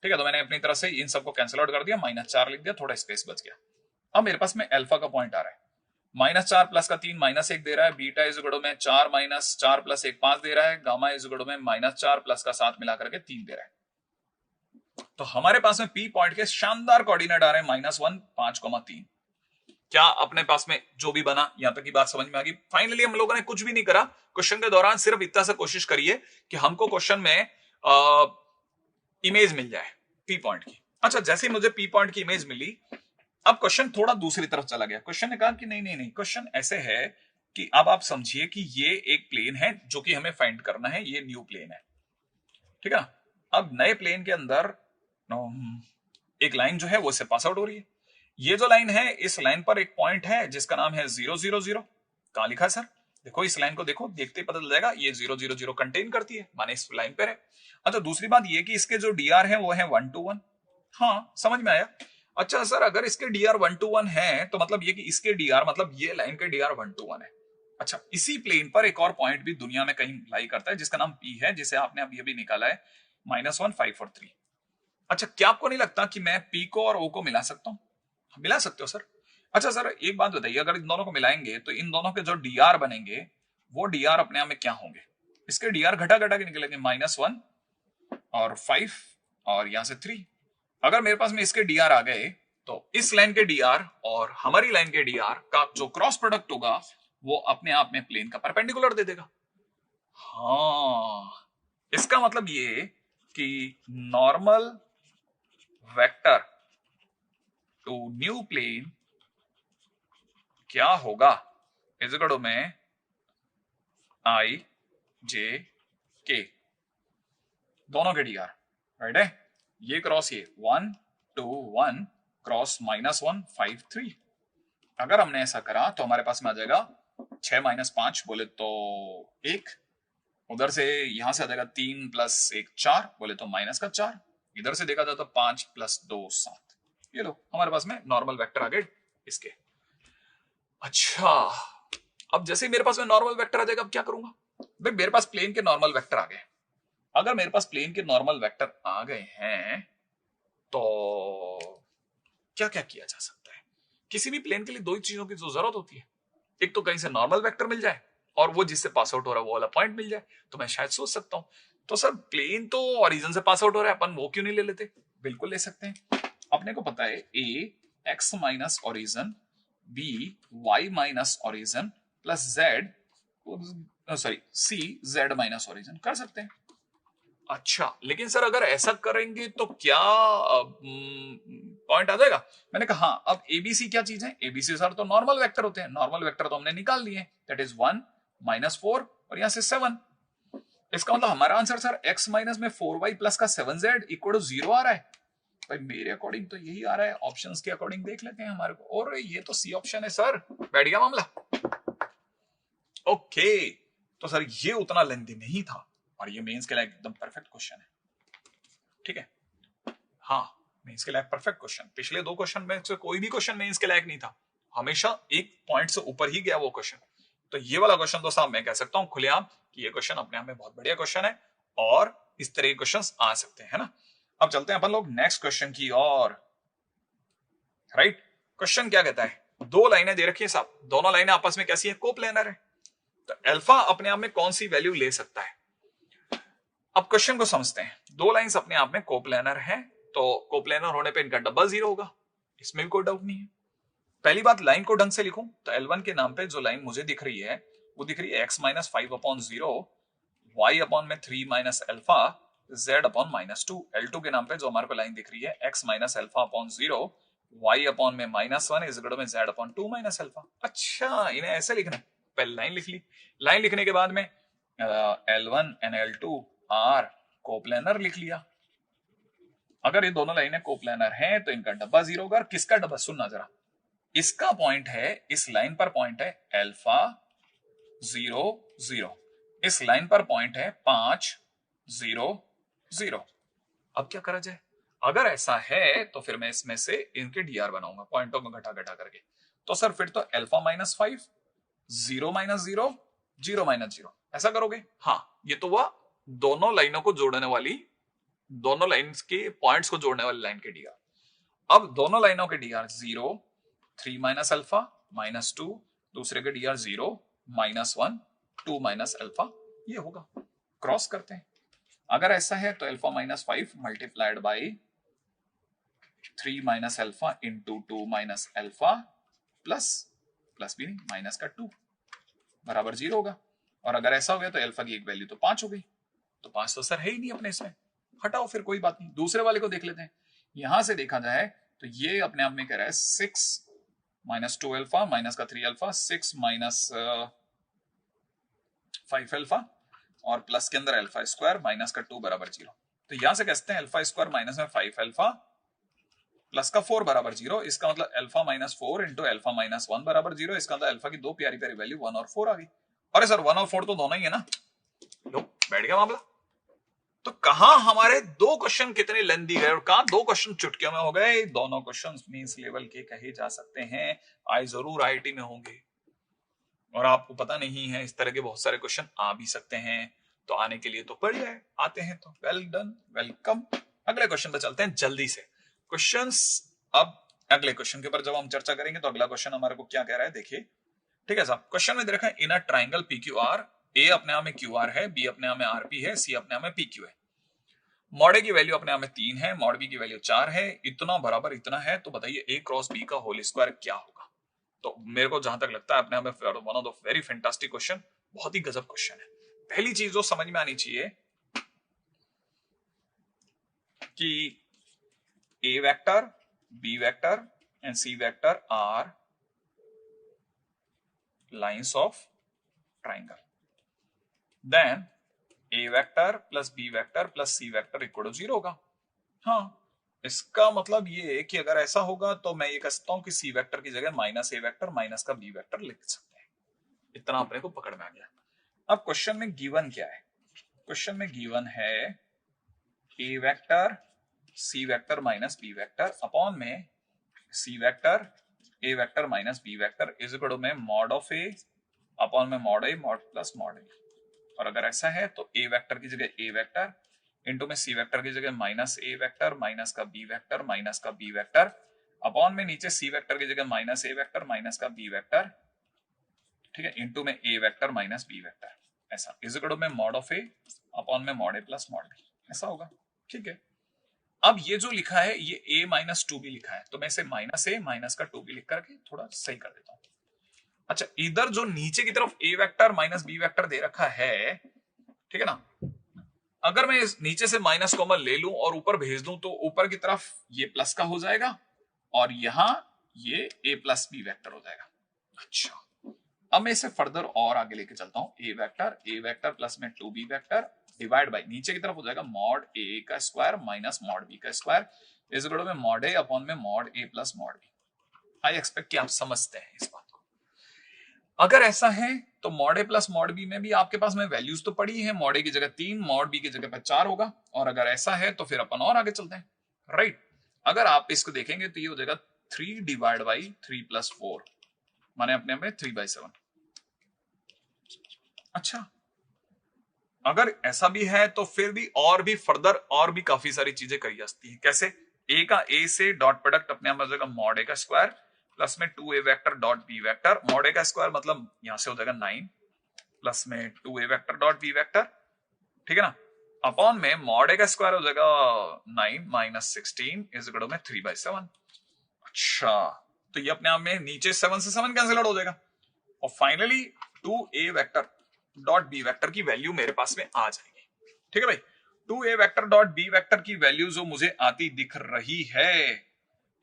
ठीक है, तो मैंने अपनी तरफ से इन सबको कैंसिल आउट कर दिया, -4 लिख दिया, थोड़ा स्पेस बच गया। अब मेरे पास में अल्फा का पॉइंट आ रहा है, -4 प्लस का 3 -1 दे रहा है, बीटा इस गड़ो में 4 - 4 प्लस 1 5 दे रहा है, गामा इस गड़ो में -4 प्लस का 7 मिलाकर के 3 दे रहा है। तो हमारे पास में पी पॉइंट के शानदार कोऑर्डिनेट आ रहे हैं -1 5,3। क्या अपने पास में जो भी बना, यहां तक की बात समझ में आ गई? फाइनली हम लोगों ने कुछ भी नहीं करा क्वेश्चन के दौरान, सिर्फ इतना सा कोशिश करिए कि हमको क्वेश्चन में इमेज मिल जाए पी पॉइंट की। अच्छा, जैसे ही मुझे पी पॉइंट की इमेज मिली, अब क्वेश्चन थोड़ा दूसरी तरफ चला गया। क्वेश्चन ने कहा कि नहीं नहीं नहीं, क्वेश्चन ऐसे है कि अब आप समझिए कि ये एक प्लेन है जो कि हमें फाइंड करना है, ये न्यू प्लेन है, ठीक है। अब नए प्लेन के अंदर एक लाइन जो है वो इससे पास आउट हो रही है। ये जो लाइन है, इस लाइन पर एक पॉइंट है जिसका नाम है 0 0 0। कहां लिखा है सर? देखो इस लाइन को, देखो देखते ही पता चल जाएगा, ये 0 0 0 कंटेन करती है, माने इस लाइन पर है। अच्छा, दूसरी बात ये कि इसके जो डीआर है वो है 1 to 1। हाँ, समझ में आया। अच्छा सर, अगर इसके डीआर 1 to 1 है तो मतलब ये कि इसके डीआर मतलब ये लाइन के डीआर 1 to 1 है। अच्छा, इसी प्लेन पर एक और पॉइंट भी दुनिया में कहीं लाई करता है जिसका नाम पी है, जिसे आपने अभी अभी निकाला है -1 5 और 3। अच्छा, क्या आपको नहीं लगता कि मैं पी को और ओ को मिला सकता हूं? मिला सकते हो सर। अच्छा सर, एक बात बताइए, अगर इन दोनों को मिलाएंगे तो इन दोनों के जो डीआर बनेंगे वो डीआर अपने आप में क्या होंगे? इसके डीआर घटा घटा के निकलेंगे, -1 और 5 और यहां से 3। अगर मेरे पास में इसके डीआर आ गए तो इस लाइन के डीआर और हमारी लाइन के डीआर का जो क्रॉस प्रोडक्ट होगा वो अपने आप में प्लेन का परपेंडिकुलर दे देगा। हाँ, इसका मतलब ये कि normal vector to new plane क्या होगा, इस गड़ो में आई जे के दोनों के डीआर, राइट है। ये क्रॉस ये 1 2 1 क्रॉस -1 5 3। अगर हमने ऐसा करा तो हमारे पास में आ जाएगा 6 - 5 बोले तो 1, उधर से यहां से आ जाएगा 3 + 1 4 बोले तो -4, इधर से देखा जाए तो 5 + 2 7। ये लो, हमारे पास में नॉर्मल वेक्टर आ गए इसके। अच्छा, अब जैसे ही मेरे पास में नॉर्मल वेक्टर आ जाएगा, अब क्या करूंगा? भाई मेरे पास प्लेन के नॉर्मल वेक्टर आ गए। अगर मेरे पास प्लेन के नॉर्मल वेक्टर आ गए हैं तो क्या क्या किया जा सकता है? किसी भी प्लेन के लिए दो ही चीजों की जरूरत होती है, एक तो कहीं से नॉर्मल वेक्टर मिल जाए और वो जिससे पास आउट हो रहा है वो वाला पॉइंट मिल जाए। तो मैं शायद सोच सकता हूं, तो सर प्लेन तो ओरिजिन से पास आउट हो रहा है, अपन वो क्यों नहीं ले लेते? बिल्कुल ले सकते हैं। अपने को पता है A x minus origin, B y minus origin plus z, sorry C z minus origin कर सकते हैं। अच्छा, लेकिन सर अगर ऐसा करेंगे तो क्या पॉइंट आ जाएगा? मैंने कहा हाँ। अब एबीसी क्या चीज है? एबीसी सर तो नॉर्मल वेक्टर होते हैं, नॉर्मल वेक्टर तो हमने निकाल लिए, दैट इज 1 -4 और यहां से 7। इसका मतलब हमारा आंसर सर x माइनस में 4y प्लस का 7z इक्वल टू 0 आ रहा है। भाई मेरे अकॉर्डिंग तो यही आ रहा है, ऑप्शंस के अकॉर्डिंग देख लेते हैं हमारे को। और ये तो सी ऑप्शन है सर, बैठ गया मामला। ओके, तो सर ये उतना लेंथी नहीं था और ये मेंस के लिए एकदम परफेक्ट क्वेश्चन है, ठीक है। हाँ, मींस के लायक परफेक्ट क्वेश्चन। पिछले 2 क्वेश्चन में से कोई भी क्वेश्चन मींस के लायक नहीं था, हमेशा एक पॉइंट से ऊपर ही गया वो क्वेश्चन। तो ये वाला क्वेश्चन तो साहब मैं कह सकता हूं खुलेआम कि ये क्वेश्चन अपने आप में बहुत बढ़िया क्वेश्चन है और इस तरह के क्वेश्चंस आ सकते हैं, है ना। अब चलते हैं अपन लोग नेक्स्ट क्वेश्चन की ओर। राइट, क्वेश्चन क्या कहता है, 2 लाइनें दे रखी है साहब, दोनों लाइनें आपस में कैसी है, कोप्लेनर है। तो अल्फा अपने आप में कौन सी वैल्यू ले सकता है। अब क्वेश्चन को समझते हैं। 2 लाइंस अपने आप में कोप्लेनर है, तो कोप्लेनर होने पे इनका डबल 0 होगा, इसमें भी कोई डाउट नहीं है। पहली बात, लाइन को ढंग से लिखूं तो L1 के नाम पे जो लाइन मुझे दिख रही है वो दिख रही है x माइनस 5/0 y अपॉन में 3 minus alpha z upon minus 2। L2 के नाम पे जो हमारे को लाइन दिख रही है x minus alpha upon 0 y upon में -1 इज इक्वल टू में z अपॉन 2 माइनस अल्फा। अच्छा, इन्हें ऐसे लिखना है। पहले लाइन लिख ली, लाइन लिखने के बाद में L1 and L2 are coplanar लिख लिया। अगर ये दोनों लाइनें कोप्लेनर हैं तो इनका डब्बा 0 होगा। किसका डब्बा, सुनना जरा, इसका पॉइंट है, इस लाइन पर पॉइंट है अल्फा 0 0, इस लाइन पर पॉइंट है 5 0 0। अब क्या करा जाए, अगर ऐसा है तो फिर मैं इसमें से इनके डीआर बनाऊंगा पॉइंटों को घटा घटा करके। तो सर फिर तो अल्फा माइनस 5 0 माइनस 0 0 माइनस 0 ऐसा करोगे। हाँ, ये तो वह दोनों लाइनों को जोड़ने वाली, दोनों लाइन्स के पॉइंट्स को जोड़ने वाली लाइन के डीआर। अब दोनों लाइनों के डीआर 0 3 माइनस अल्फा माइनस 2, दूसरे के डीआर 0 -1 2 माइनस अल्फा, ये होगा। क्रॉस करते हैं, अगर ऐसा है तो alpha minus 5 multiplied by 3 minus alpha into 2 minus alpha plus भी नहीं माइनस का 2 बराबर 0 होगा। और अगर ऐसा हो गया तो अल्फा की एक वैल्यू तो 5 हो गई, तो 5 तो सर है ही नहीं अपने इसमें, हटाओ फिर कोई बात नहीं। दूसरे वाले को देख लेते हैं। यहां से देखा जाए तो ये अपने आप में कह रहा है 6 माइनस 2 अल्फा माइनस का 3 अल्फा 6 माइनस 5 अल्फा और प्लस के अंदर अल्फा स्क्वायर माइनस का 2 बराबर 0। तो यहां से कहते हैं अल्फा स्क्वायर माइनस में 5 अल्फा प्लस का 4 बराबर 0। इसका मतलब alpha minus 4 into alpha minus 1 बराबर 0। इसका मतलब अल्फा की 2 प्यारी प्यारी वैल्यू 1 और 4 आ गई। अरे सर 1 और 4 तो दोनों ही है ना, लो बैठ गया मामला। तो कहां हमारे 2 क्वेश्चन कितने लेंदी गए और कहां 2 क्वेश्चन चुटकियों में हो गए। दोनों क्वेश्चन मींस लेवल के कहे जा सकते हैं, आए जरूर आईआईटी में होंगे और आपको पता नहीं है इस तरह के बहुत सारे क्वेश्चन आ भी सकते हैं। तो आने के लिए तो बढ़िया है, आते हैं तो वेल डन, वेलकम। अगले क्वेश्चन पे चलते हैं जल्दी से। क्वेश्चंस अब अगले क्वेश्चन के ऊपर जब हम चर्चा करेंगे तो अगला क्वेश्चन हमारे को क्या कह रहा है देखिए। ठीक है साहब, क्वेश्चन में दे रखा है इन अ ट्राइंगल PQR, ए अपने आप में QR है, बी अपने आप में RP है, सी अपने आप में PQ है। मॉड ए की वैल्यू अपने आप में 3 है, मॉड बी की वैल्यू 4 है, इतना बराबर इतना है। तो बताइए A क्रॉस B का होल स्क्वायर क्या होगा। तो मेरे को जहां तक लगता है अपने आप में one of the very fantastic question, बहुत ही गजब क्वेश्चन है। पहली चीज जो समझ में आनी चाहिए कि A vector, B vector and C vector are lines of triangle. Then A vector plus B vector plus C vector equal to 0 होगा। हाँ, इसका मतलब ये है कि अगर ऐसा होगा तो मैं ये कह सकता हूं कि C वेक्टर की जगह माइनस A वेक्टर माइनस का B वेक्टर लिख सकते हैं। इतना अपने को पकड़ में आ गया। अब क्वेश्चन में गिवन क्या है, क्वेश्चन में गिवन है A vector C vector minus B vector upon में C vector A vector minus B vector is equal to में मॉड ऑफ A अपॉन में mod A mod plus mod A। और अगर ऐसा है तो A वेक्टर की जगह A वेक्टर इंटू में C वेक्टर की जगह माइनस A वेक्टर माइनस का B वेक्टर माइनस का B वेक्टर अपॉन में नीचे C वेक्टर की जगह माइनस A वेक्टर माइनस का B वेक्टर, ठीक है, इंटू में A vector minus B vector, ऐसा इज इक्वल टू में मॉड ऑफ A अपॉन में mod A plus mod B, ऐसा होगा। ठीक है, अब ये जो लिखा है ये A माइनस 2 भी लिखा है, तो मैं इसे माइनस A माइनस का 2 भी लिख करके थोड़ा सही कर देता हूं। अच्छा, इधर जो नीचे की तरफ A vector minus B vector दे रखा है, ठीक है ना, अगर मैं इस नीचे से माइनस कॉमन ले लूं और ऊपर भेज दूं तो ऊपर की तरफ ये प्लस का हो जाएगा और यहां ये A प्लस B वेक्टर हो जाएगा। अच्छा, अब मैं इसे फर्दर और आगे लेके चलता हूं। A वेक्टर प्लस में 2B वेक्टर डिवाइड बाय नीचे की तरफ हो जाएगा मॉड A का स्क्वायर माइनस मॉड B का स्क्वायर इज इक्वल टू में मॉड A अपॉन में mod A plus mod B। I expect कि आप समझते हैं इस बात को। अगर ऐसा है तो mod A plus mod B में भी आपके पास में वैल्यूज तो पड़ी है, मॉड A की जगह 3 मॉड B की जगह पर 4 होगा। और अगर ऐसा है तो फिर अपन और आगे चलते हैं। राइट, अगर आप इसको देखेंगे तो ये हो जाएगा 3 डिवाइड बाई 3 प्लस 4, माने अपने में 3/7। अच्छा, अगर ऐसा भी है तो फिर भी और भी फर्दर और भी काफी सारी चीजें करी जा सकती है। कैसे? ए का ए से डॉट प्रोडक्ट अपने आप में हो जाएगा मॉड ए का स्क्वायर प्लस में 2a vector dot B vector. Mod ए का स्क्वायर मतलब यहां से हो जाएगा 9 प्लस में 2a vector dot B vector, ठीक है ना, अपॉन में मॉड ए का स्क्वायर हो जाएगा 9 माइनस 16 इज इक्वल टू में 3/7। अच्छा, तो ये अपने आप में नीचे 7 से 7 कैंसिल आउट हो जाएगा और finally 2a vector dot B vector की वैल्यू मेरे पास में आ जाएगी। ठीक है भाई, 2a vector dot B vector की वैल्यू जो मुझे आती दिख रही है,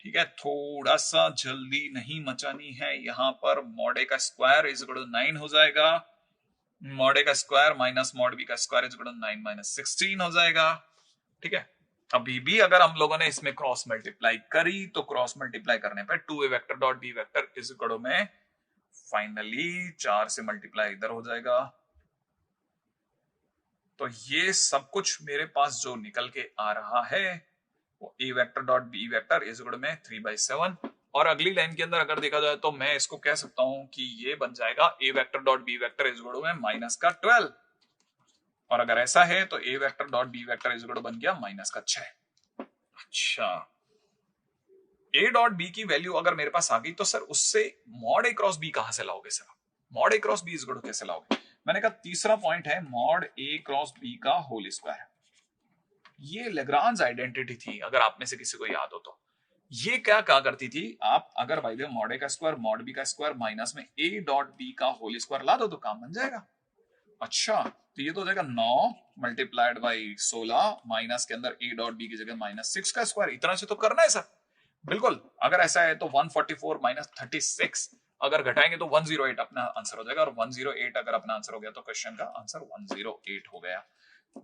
ठीक है, थोड़ा सा जल्दी नहीं मचानी है। यहां पर मॉड ए का स्क्वायर इज इक्वल टू 9 हो जाएगा, मॉड ए का स्क्वायर माइनस मॉड बी का square is equal to 9 minus 16 हो जाएगा। ठीक है, अभी भी अगर हम लोगों ने इसमें क्रॉस मल्टीप्लाई करी तो क्रॉस मल्टीप्लाई करने पर 2a vector dot B vector is equal to में फाइनली 4 से मल्टीप्लाई इधर हो जाएगा। तो ये सब कुछ मेरे पास जो निकल के आ रहा है वो a vector dot B vector is equal to में 3/7। और अगली लाइन के अंदर अगर देखा जाए तो मैं इसको कह सकता हूं कि ये बन जाएगा a vector dot B vector is equal to में माइनस का 12। और अगर ऐसा है तो a vector dot B vector is equal to बन गया माइनस का 6। अच्छा, a डॉट बी की वैल्यू अगर मेरे पास आ गई तो सर उससे मॉड a क्रॉस b कहां से लाओगे sir? Mod a cross b is equal to कैसे लाओगे? मैंने कहा तीसरा पॉइंट है मॉड a क्रॉस b का होल स्क्वायर। ये लेग्रांज आइडेंटिटी थी, अगर आप में से किसी को याद हो तो। ये क्या कहा करती थी, आप अगर बाय द मॉड a का स्क्वायर मॉड b का स्क्वायर माइनस में a डॉट b का होल स्क्वायर ला दो तो काम बन जाएगा। अच्छा, तो ये तो हो जाएगा 9 मल्टीप्लाइड बाई 16 माइनस के अंदर a डॉट b की जगह माइनस 6 का स्क्वायर। इतना से तो करना है सर, बिल्कुल। अगर ऐसा है तो 144 माइनस 36 अगर घटाएंगे तो 108 अपना आंसर हो जाएगा। और 108 अगर अपना आंसर हो गया तो क्वेश्चन का आंसर 108 हो गया।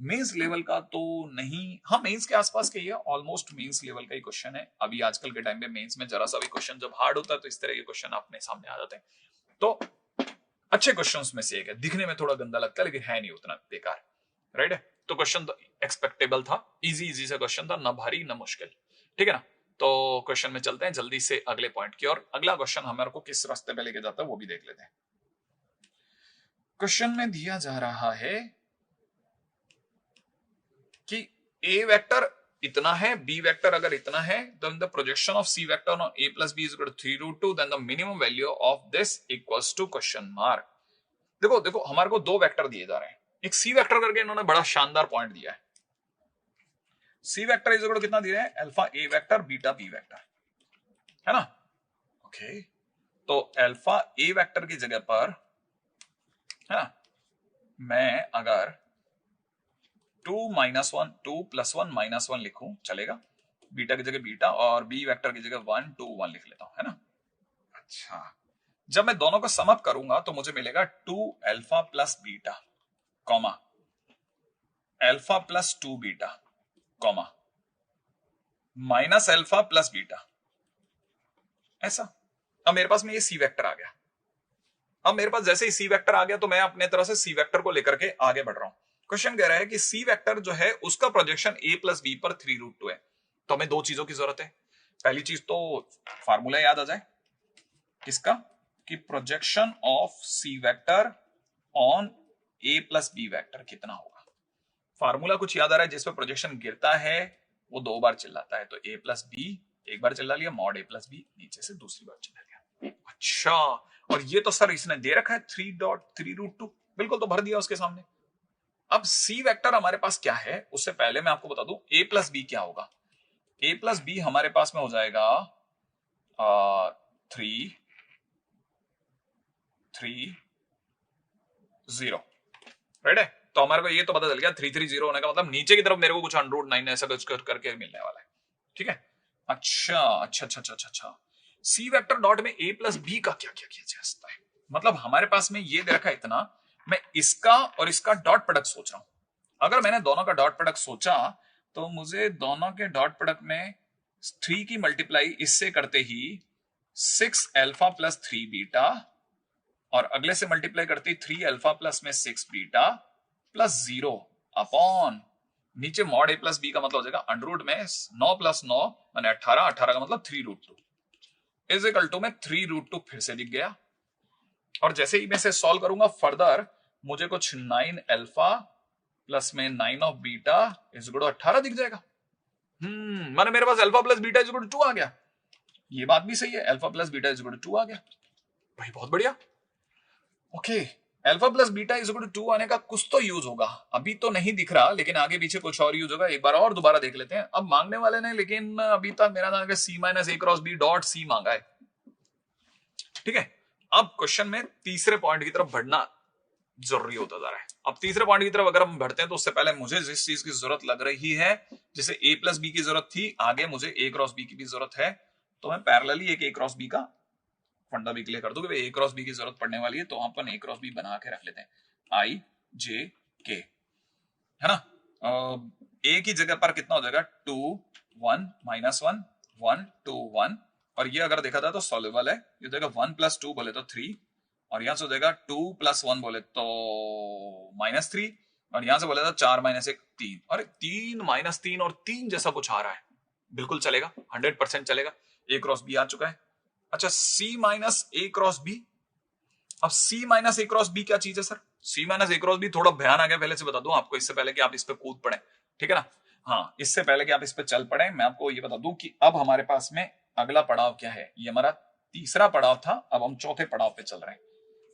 मेंस लेवल का तो नहीं, हाँ मेंस के आसपास के ही है, ऑलमोस्ट मेंस लेवल का ही क्वेश्चन है। अभी आजकल के टाइम पे मेंस में जरा सा भी क्वेश्चन जब हार्ड होता है तो इस तरह के क्वेश्चन अपने सामने आ जाते हैं। तो अच्छे क्वेश्चंस में से एक है, दिखने में थोड़ा गंदा लगता है लेकिन है नहीं उतना बेकार, राइट है। तो क्वेश्चन तो एक्सपेक्टेबल था, इजी सा क्वेश्चन था, ना भारी ना मुश्किल, ठीक है ना। तो क्वेश्चन में चलते हैं जल्दी से अगले पॉइंट की और। अगला क्वेश्चन हमारे को किस रास्ते पे लेके जाता है वो भी देख लेते हैं। क्वेश्चन में दिया जा रहा है कि a वेक्टर इतना है, b वेक्टर अगर इतना है, then the projection of c vector on a plus b is equal to 3√2, then the minimum value of this equals to question mark। देखो देखो हमारे को दो वेक्टर दिए जा रहे हैं, एक c वेक्टर करके इन्होंने बड़ा शानदार पॉइंट दिया है। c vector is equal to कितना दिया है, alpha a vector beta b vector, है ना। ओके, तो अल्फा a वेक्टर की जगह पर, है ना, मैं अगर 2 + 1 - 1 लिखूं चलेगा, बीटा की जगह बीटा और बी वेक्टर की जगह 1 2 1 लिख लेता हूं, है ना। अच्छा, जब मैं दोनों को सम अप करूंगा तो मुझे मिलेगा 2 alpha plus beta comma alpha plus 2 beta comma minus alpha plus beta, ऐसा। अब मेरे पास में ये सी वेक्टर आ गया। अब मेरे पास जैसे ही सी वेक्टर आ गया तो मैं अपने तरह से सी वेक्टर को लेकर के आगे बढ़ रहा हूं। क्वेश्चन कह रहा है कि सी वेक्टर जो है उसका प्रोजेक्शन a प्लस बी पर 3√2 है। तो हमें दो चीजों की जरूरत है। पहली चीज तो फार्मूला याद आ जाए किसका, कि projection of c vector on a plus b vector कितना होगा। फार्मूला कुछ याद आ रहा है, जिसपे प्रोजेक्शन गिरता है वो दो बार चिल्लाता है। तो a प्लस बी एक बार चिल्ला लिया, मॉड a प्लस बी नीचे से दूसरी बार चिल्ला लिया। अच्छा, और ये तो सर इसने दे रखा है 3.3√2, बिल्कुल तो भर दिया उसके सामने। अब सी वेक्टर हमारे पास क्या है, उससे पहले मैं आपको बता दूं a प्लस बी क्या होगा। a प्लस बी हमारे पास में हो जाएगा 3 3 0, राइट है। तो हमारे को ये तो पता चल गया 330 होने का मतलब नीचे की तरफ मेरे को कुछ √9 ऐसा कुछ करके मिलने वाला है, ठीक है। अच्छा अच्छा अच्छा अच्छा अच्छा, सी वेक्टर डॉट में a प्लस बी का क्या क्या किया जा सकता है। मतलब हमारे पास में ये दे रखा है इतना, मैं इसका और इसका डॉट प्रोडक्ट सोच रहा हूं। अगर मैंने दोनों का डॉट प्रोडक्ट सोचा तो मुझे दोनों के डॉट प्रोडक्ट में 3 की मल्टीप्लाई इससे करते ही 6 अल्फा प्लस 3 बीटा और अगले से मल्टीप्लाई करते ही 3 अल्फा प्लस में 6 बीटा प्लस 0 अपॉन नीचे मॉड a प्लस बी का मतलब हो जाएगा अंडर रूट में 9 प्लस 9 माने 18, 18 का मतलब 3√2 इज इक्वल टू में 3√2 फिर से दिख गया। और जैसे ही मैं इसे सॉल्व करूंगा फर्दर मुझे कुछ 9 अल्फा प्लस में 9 of beta is equal to 18 दिख जाएगा। माने मेरे पास alpha plus beta is equal to 2 आ गया। ये बात भी सही है, alpha plus beta is equal to 2 आ गया भाई, बहुत बढ़िया। Okay, alpha plus beta is equal to 2 आने का कुछ तो यूज होगा, अभी तो नहीं दिख रहा लेकिन आगे पीछे कुछ और यूज होगा। एक बार और दोबारा देख लेते हैं। अब मांगने वाले ने लेकिन अभी तक मेरा नाम सी माइनस ए क्रॉस बी डॉट सी मांगा है, ठीक है। अब क्वेश्चन में तीसरे पॉइंट की तरफ बढ़ना जरूरी होता जा रहा है। अब तीसरे पॉइंट की तरफ अगर हम बढ़ते हैं तो उससे पहले मुझे जिस चीज की जरूरत लग रही है, जैसे ए प्लस बी की जरूरत थी, आगे मुझे ए क्रॉस बी की भी जरूरत है, तो मैं पैरेलली एक ए क्रॉस बी का फंडा भी क्लियर कर दूं कि ए क्रॉस बी की जरूरत पड़ने वाली है, तो अपन ए क्रॉस बी बना के रख लेते हैं आई जे के, है ना। ए की जगह पर कितना हो जाएगा 2 1 -1 1 2 1, और ये अगर देखा था तो सॉल्युबल है। ये हो जाएगा 1 + 2 बोले तो 3, और यहां से हो जाएगा 2 + 1 बोले तो -3, और यहां से बोले तो 4 - 1 3, और 3 -3 और 3 जैसा कुछ आ रहा है, बिल्कुल चलेगा, 100% चलेगा। ए क्रॉस बी आ चुका है। अच्छा, सी माइनस ए क्रॉस बी। अब सी माइनस ए क्रॉस बी क्या चीज है सर? सी माइनस ए क्रॉस बी थोड़ा बयान आ गया, पहले से बता दूं आपको, इससे पहले कि आप इस पे कूद पड़े, ठीक है ना। हाँ, इससे पहले कि आप इस पे चल पड़े मैं आपको ये बता दूं कि अब हमारे पास में अगला पड़ाव क्या है। ये हमारा तीसरा पड़ाव था, अब हम चौथे पड़ाव पे चल रहे हैं।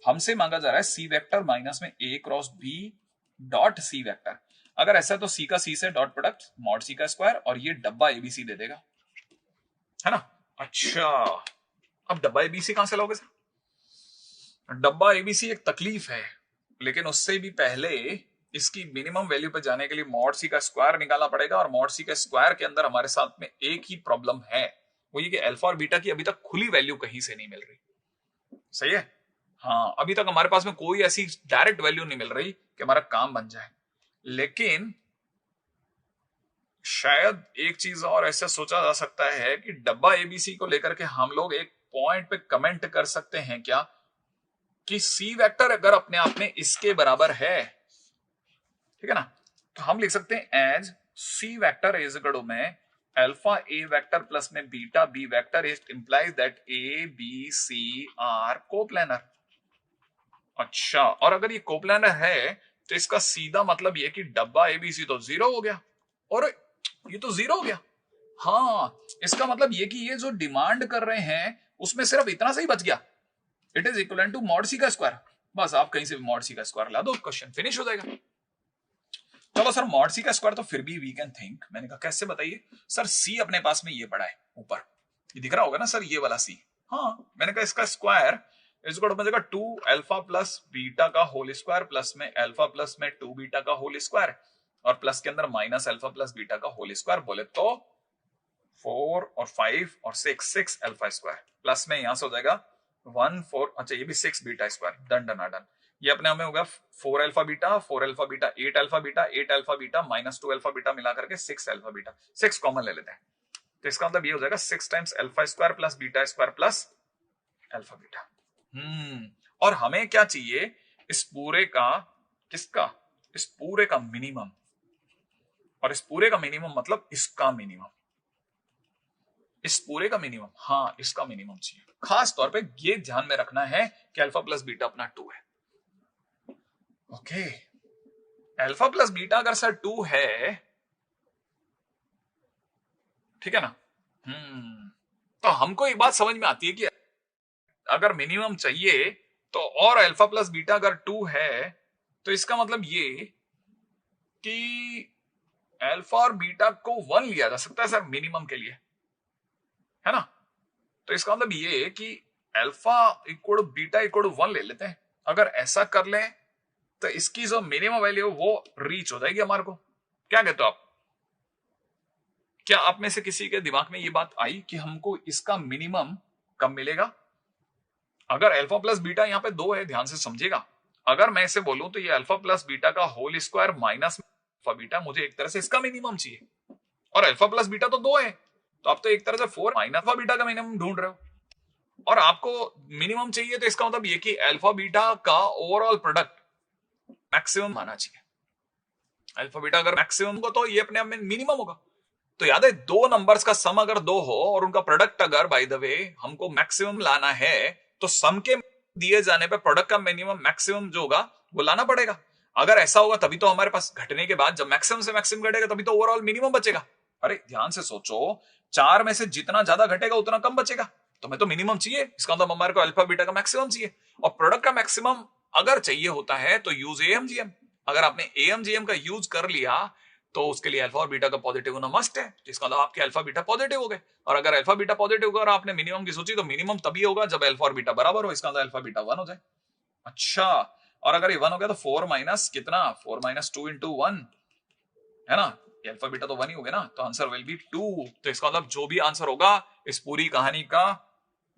हमसे मांगा जा रहा है सी वेक्टर माइनस में A cross B dot C vector. अगर ऐसा तो सी का सी से डॉट प्रोडक्ट मॉड सी का स्क्वायर, और ये डब्बा एबीसी दे देगा, है ना। अच्छा, अब डब्बा एबीसी कहां से लोगे सर? डब्बा एबीसी एक तकलीफ है, लेकिन उससे भी पहले इसकी मिनिमम वैल्यू पे जाने के लिए मॉड सी का स्क्वायर निकालना पड़ेगा, और मॉड सी का स्क्वायर के अंदर हमारे साथ में एक ही प्रॉब्लम है, वो ये कि अल्फा और बीटा की अभी तक खुली वैल्यू कहीं से नहीं मिल रही। सही है, हाँ, अभी तक हमारे पास में कोई ऐसी डायरेक्ट वैल्यू नहीं मिल रही कि हमारा काम बन जाए। लेकिन शायद एक चीज और ऐसा सोचा जा सकता है कि डब्बा एबीसी को लेकर के हम लोग एक पॉइंट पे कमेंट कर सकते हैं क्या, कि सी वेक्टर अगर अपने आप में इसके बराबर है, ठीक है ना, तो हम लिख सकते हैं as c vector is equal में अल्फा ए वेक्टर प्लस में beta b vector, it implies that a b c are coplanar. अच्छा, और अगर ये कोप्लेनर है तो इसका सीधा मतलब ये कि डब्बा एबीसी तो 0 हो गया, और ये तो 0 हो गया। हाँ, इसका मतलब ये कि ये जो डिमांड कर रहे हैं उसमें सिर्फ इतना सही बच गया, it is equal to mod c का स्क्वायर। बस आप कहीं से भी मॉड सी का स्क्वायर ला दो, क्वेश्चन फिनिश हो जाएगा। चलो सर, मॉड सी का स्क्वायर तो फिर भी वी कैन थिंक। मैंने कहा कैसे, बताइए सर। सी अपने पास में ये पड़ा है ऊपर, ये दिख रहा होगा ना सर, ये वाला सी। हाँ, मैंने कहा इसका square is equal to 2 alpha plus beta का होल स्क्वायर प्लस में अल्फा प्लस में 2 बीटा का होल स्क्वायर, और प्लस के अंदर माइनस अल्फा प्लस बीटा का होल स्क्वायर, बोले तो 4 और 5 और 6 अल्फा स्क्वायर, प्लस में यहां से हो जाएगा 1 4, अच्छा ये भी 6 beta square, done done done. ये अपने हमें होगा 4 alpha beta 4 alpha beta 8 alpha beta 8 alpha beta minus 2 alpha beta मिला करके 6 अल्फा बीटा, 6 कॉमन ले लेते हैं, तो इसका मतलब ये हो जाएगा 6 times alpha square plus beta square plus alpha beta. और हमें क्या चाहिए, इस पूरे का, किसका, इस पूरे का मिनिमम, और इस पूरे का मिनिमम मतलब इसका मिनिमम, इस पूरे का मिनिमम, हाँ इसका मिनिमम चाहिए। खास तौर पे ये ध्यान में रखना है कि अल्फा प्लस बीटा अपना 2 है। ओके, अल्फा प्लस बीटा अगर सर 2 है, ठीक है ना। तो हमको एक बात समझ में आती है कि अगर मिनिमम चाहिए तो, और अल्फा प्लस बीटा अगर 2 है, तो इसका मतलब ये कि अल्फा और बीटा को 1 लिया जा सकता है सर मिनिमम के लिए, है ना। तो इसका मतलब ये कि अल्फा इक्वल बीटा इक्वल 1 ले लेते हैं। अगर ऐसा कर लें तो इसकी जो मिनिमम वैल्यू वो रीच हो जाएगी हमारे को। क्या कहते हो आप? क्या आप में से किसी के दिमाग में ये बात आई कि हमको इसका मिनिमम कब मिलेगा? अगर अल्फा प्लस बीटा यहाँ पे 2 है, ध्यान से समझिएगा। अगर मैं इसे बोलूं तो ये अल्फा प्लस बीटा का whole square minus alpha beta, मुझे एक तरह से इसका मिनिमम चाहिए, और अल्फा प्लस बीटा तो 2 है, तो आप तो एक तरह से 4 माइनस अल्फा बीटा का मिनिमम ढूंढ रहे हो, और आपको मिनिमम चाहिए, तो इसका मतलब ये कि अल्फा बीटा का ओवरऑल प्रोडक्ट मैक्सिमम आना चाहिए। अल्फा बीटा अगर मैक्सिमम होगा तो ये अपने आप में मिनिमम होगा। तो याद है, दो नंबर्स का सम अगर दो हो और उनका प्रोडक्ट अगर बाय द वे हमको मैक्सिमम लाना है, तो सम के दिए जाने पे प्रोडक्ट का मिनिमम मैक्सिमम जो होगा वो लाना पड़ेगा। अगर ऐसा होगा तभी तो हमारे पास घटने के बाद जब मैक्सिमम से मैक्सिमम घटेगा तभी तो ओवरऑल मिनिमम बचेगा। अरे ध्यान से सोचो, 4 में से जितना ज्यादा घटेगा उतना कम बचेगा, तो मैं तो मिनिमम चाहिए, इसका मतलब हमारे को अल्फा बीटा का मैक्सिमम चाहिए। और प्रोडक्ट का मैक्सिमम अगर चाहिए होता है तो यूज एएमजीएम। अगर आपने एएमजीएम का यूज कर लिया तो उसके लिए अल्फा और बीटा का पॉजिटिव होना मस्ट है, जिसका मतलब आपके अल्फा बीटा पॉजिटिव हो गए। और अगर अल्फा बीटा पॉजिटिव होगा और आपने मिनिमम की सोची, तो मिनिमम तभी होगा जब अल्फा और बीटा बराबर हो, इसका मतलब अल्फा बीटा 1 हो जाए। अच्छा, और अगर ये 1 हो गया तो 4 माइनस कितना, 4 माइनस 2 इंटू 1 है ना, अल्फा बीटा तो 1 ही हो गया ना, तो आंसर विल बी 2। तो इसका मतलब जो भी आंसर होगा इस पूरी कहानी का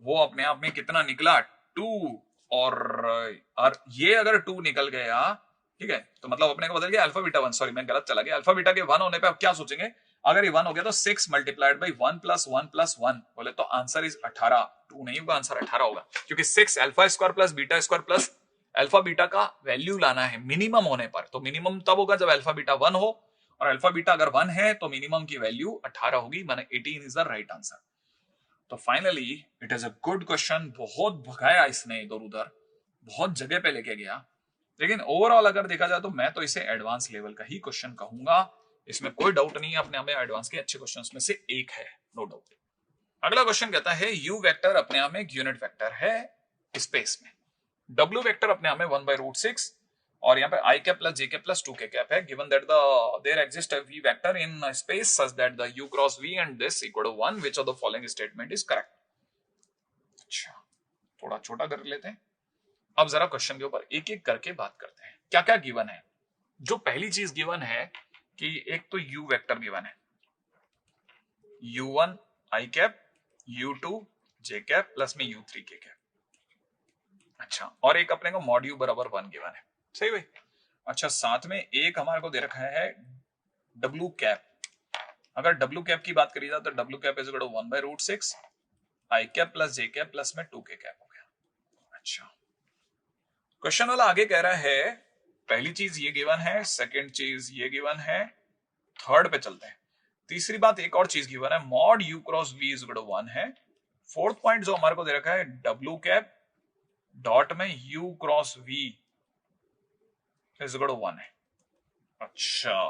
वो अपने आप में कितना निकला, 2। और ये अगर 2 निकल गया, ठीक है, तो मतलब अपने को बदल गया अल्फा बीटा 1। सॉरी मैं गलत चला गया, अल्फा बीटा के 1 होने पे अब क्या सोचेंगे, अगर ये 1 हो गया तो 6 मल्टीप्लाइड बाई 1 प्लस 1 प्लस 1 बोले तो आंसर इज 18। 2 नहीं होगा, आंसर 18 होगा, क्योंकि 6 alpha square plus beta square plus alpha beta का वैल्यू लाना है मिनिमम होने पर। तो मिनिमम तब होगा जब अल्फा बीटा 1 हो, और अल्फा बीटा अगर 1 है तो मिनिमम की वैल्यू 18 होगी, माने 18 इज द राइट आंसर। तो finally it is a good question, बहुत भगाया इसने इधर उधर, बहुत जगह पे लेके गया, लेकिन ओवरऑल अगर देखा जाए तो मैं तो इसे एडवांस लेवल का ही क्वेश्चन कहूंगा। इसमें कोई डाउट नहीं है, अपने आप में एडवांस के अच्छे क्वेश्चंस में से एक है, नो डाउट। अगला क्वेश्चन कहता है यू वेक्टर अपने आप में एक यूनिट वेक्टर है स्पेस में, डब्ल्यू वेक्टर अपने आप में 1/√6, और यहाँ पे i cap plus j cap plus 2k cap है, given that there exist a v vector in space such that the u cross v and this equal to 1, which of the following statement is correct. अच्छा, थोड़ा छोटा कर लेते हैं। अब जरा question के ऊपर एक एक करके बात करते हैं, क्या क्या गिवन है। जो पहली चीज गिवन है कि एक तो u वेक्टर गिवन है, u1 आई कैप, u2 जे कैप प्लस में u3 k कैप। अच्छा, और एक अपने को मॉड u बराबर 1 गिवन है, सही भाई। अच्छा, साथ में एक हमारे को दे रखा है डब्ल्यू कैप। अगर डब्ल्यू कैप की बात करी जाए तो डब्ल्यू cap is equal to 1/√6 i cap plus j cap plus में 2k कैप हो गया। अच्छा, क्वेश्चन वाला आगे कह रहा है पहली चीज ये गिवन है, सेकंड चीज ये गिवन है, थर्ड पे चलते हैं। तीसरी बात एक और चीज गिवन है, mod u cross v is equal to 1 है। फोर्थ पॉइंट जो हमारे को दे रखा है डब्ल्यू कैप डॉट में u cross v is equal to 1 है। अच्छा,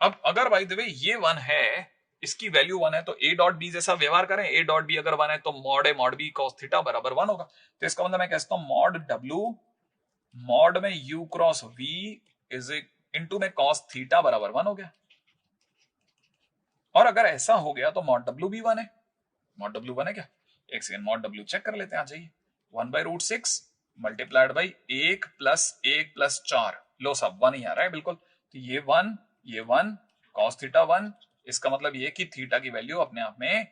अब अगर बाय द वे ये 1 है, इसकी वैल्यू 1 है, तो a डॉट बी जैसा व्यवहार करें, a डॉट बी अगर 1 है तो mod a mod b cos theta बराबर 1 होगा। तो इसका मतलब मैं कहता हूं मॉड w मॉड में u cross v is into में cos थीटा बराबर 1 हो गया। और अगर ऐसा हो गया तो मॉड w भी 1 है। मॉड w 1 है क्या, एक सेकंड मॉड w चेक कर लेते हैं, आ जाइए। 1/√6 मल्टीप्लाइड बाई 1 प्लस 4, लो सब 1 ही आ रहा है बिल्कुल। तो ये 1 cos थीटा 1, इसका मतलब ये कि थीटा की वैल्यू अपने आप में